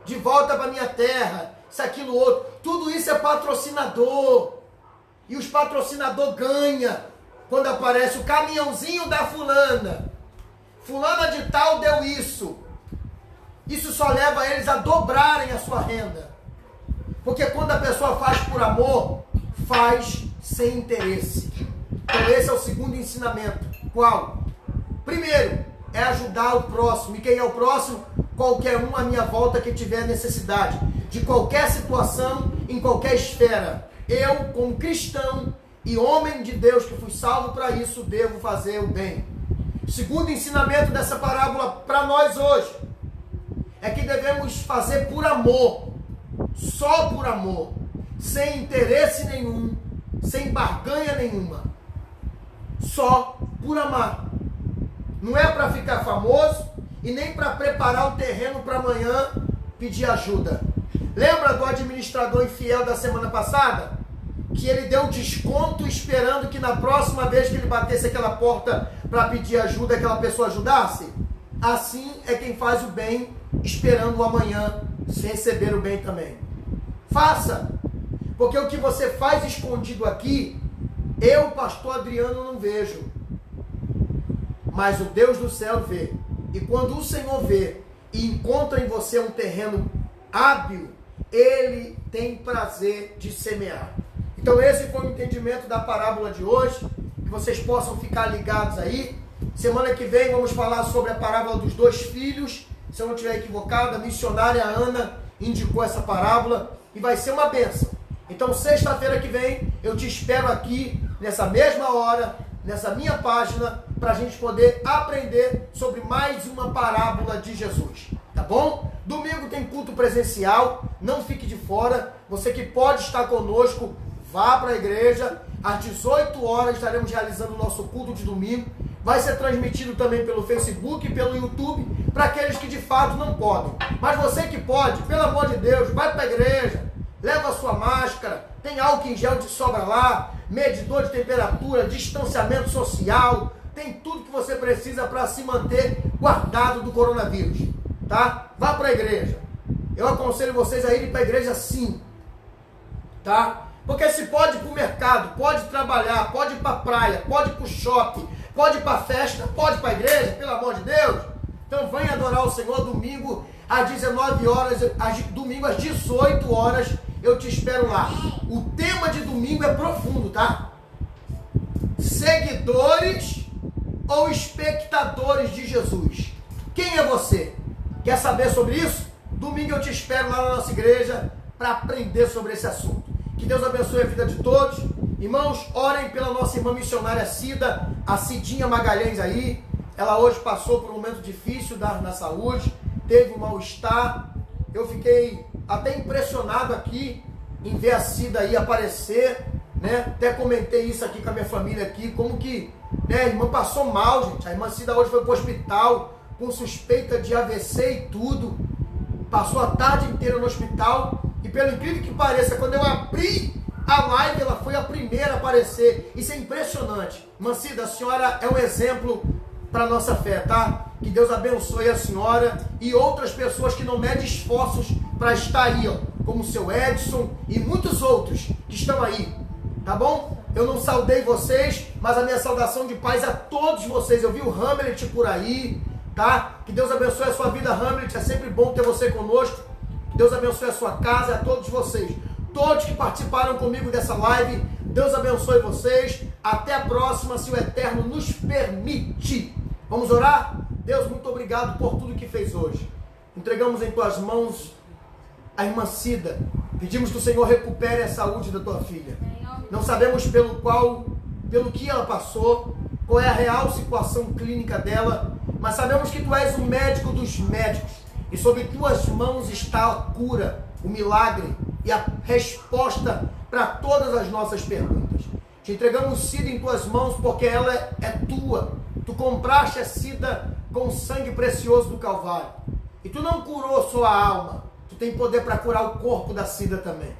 De Volta para Minha Terra, isso, aquilo, outro. Tudo isso é patrocinador. E os patrocinadores ganham quando aparece o caminhãozinho da fulana. Fulana de tal deu isso. Isso só leva eles a dobrarem a sua renda. Porque quando a pessoa faz por amor, faz sem interesse. Então esse é o segundo ensinamento. Qual? Primeiro, é ajudar o próximo. E quem é o próximo? Qualquer um à minha volta que tiver necessidade. De qualquer situação, em qualquer esfera. Eu, como cristão e homem de Deus que fui salvo para isso, devo fazer o bem. O segundo ensinamento dessa parábola para nós hoje é que devemos fazer por amor. Só por amor. Sem interesse nenhum. Sem barganha nenhuma. só por amar. Não é para ficar famoso e nem para preparar o terreno para amanhã pedir ajuda. Lembra do administrador infiel da semana passada? Que ele deu desconto esperando que na próxima vez que ele batesse aquela porta para pedir ajuda, aquela pessoa ajudasse? Assim é quem faz o bem, esperando o amanhã se receber o bem também. Faça, porque o que você faz escondido aqui, eu, pastor Adriano, não vejo, mas o Deus do céu vê. E quando o Senhor vê e encontra em você um terreno hábil, Ele tem prazer de semear. Então esse foi o entendimento da parábola de hoje, que vocês possam ficar ligados aí. Semana que vem vamos falar sobre a parábola dos 2 filhos. Se eu não estiver equivocado, a missionária Ana indicou essa parábola e vai ser uma bênção. Então sexta-feira que vem eu te espero aqui, nessa mesma hora, nessa minha página, para a gente poder aprender sobre mais uma parábola de Jesus. Tá bom? Domingo tem culto presencial, não fique de fora. Você que pode estar conosco, vá para a igreja. Às 18 horas estaremos realizando o nosso culto de domingo. Vai ser transmitido também pelo Facebook e pelo YouTube, para aqueles que de fato não podem. Mas você que pode, pelo amor de Deus, vai para a igreja, leva a sua máscara, tem álcool em gel de sobra lá, medidor de temperatura, distanciamento social, tem tudo que você precisa para se manter guardado do coronavírus, tá? Vá para a igreja. Eu aconselho vocês a irem para a igreja sim, tá? Porque se pode ir para o mercado, pode trabalhar, pode ir para a praia, pode ir para o shopping, pode ir para a festa, pode ir para a igreja, pelo amor de Deus. Então venha adorar o Senhor domingo às 19 horas, domingo às 18 horas, eu te espero lá. O tema de domingo é profundo, tá? Seguidores ou espectadores de Jesus? Quem é você? Quer saber sobre isso? Domingo eu te espero lá na nossa igreja para aprender sobre esse assunto. Que Deus abençoe a vida de todos. Irmãos, orem pela nossa irmã missionária Cida, a Cidinha Magalhães aí. Ela hoje passou por um momento difícil na saúde, teve um mal-estar. Eu fiquei até impressionado aqui em ver a Cida aí aparecer, né? Até comentei isso aqui com a minha família aqui, como que, né, a irmã passou mal, gente. A irmã Cida hoje foi para o hospital com suspeita de AVC e tudo. Passou a tarde inteira no hospital e, pelo incrível que pareça, quando eu abri a live, ela foi a primeira a aparecer. Isso é impressionante. Irmã Cida, a senhora é um exemplo para a nossa fé, tá? Que Deus abençoe a senhora e outras pessoas que não medem esforços para estar aí, ó, como o seu Edson e muitos outros que estão aí, tá bom? Eu não saudei vocês, mas a minha saudação de paz a todos vocês. Eu vi o Hamlet por aí, tá? Que Deus abençoe a sua vida, Hamlet. É sempre bom ter você conosco. Que Deus abençoe a sua casa, a todos vocês. Todos que participaram comigo dessa live, Deus abençoe vocês. Até a próxima, se o Eterno nos permite. Vamos orar? Deus, muito obrigado por tudo que fez hoje. Entregamos em tuas mãos a irmã Cida. Pedimos que o Senhor recupere a saúde da tua filha. Não sabemos pelo que ela passou, qual é a real situação clínica dela, mas sabemos que tu és o médico dos médicos e sob tuas mãos está a cura, o milagre e a resposta para todas as nossas perguntas. Te entregamos Cida em tuas mãos porque ela é tua. Tu compraste a Cida com o sangue precioso do Calvário. E tu não curou só a alma, tu tem poder para curar o corpo da Cida também.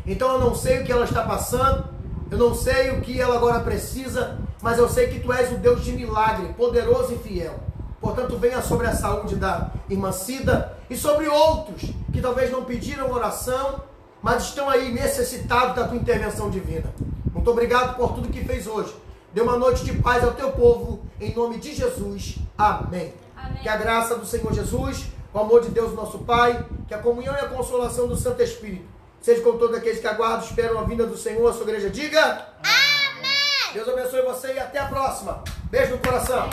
Então eu não sei o que ela está passando, eu não sei o que ela agora precisa, mas eu sei que tu és o Deus de milagre, poderoso e fiel. Portanto, venha sobre a saúde da irmã Cida e sobre outros que talvez não pediram oração, mas estão aí necessitados da tua intervenção divina. Muito obrigado por tudo que fez hoje. Dê uma noite de paz ao teu povo, em nome de Jesus. Amém. Amém. Que a graça do Senhor Jesus, o amor de Deus nosso Pai, que a comunhão e a consolação do Santo Espírito seja com todos aqueles que aguardam e esperam a vinda do Senhor. A sua igreja diga amém. Deus abençoe você e até a próxima. Beijo no coração.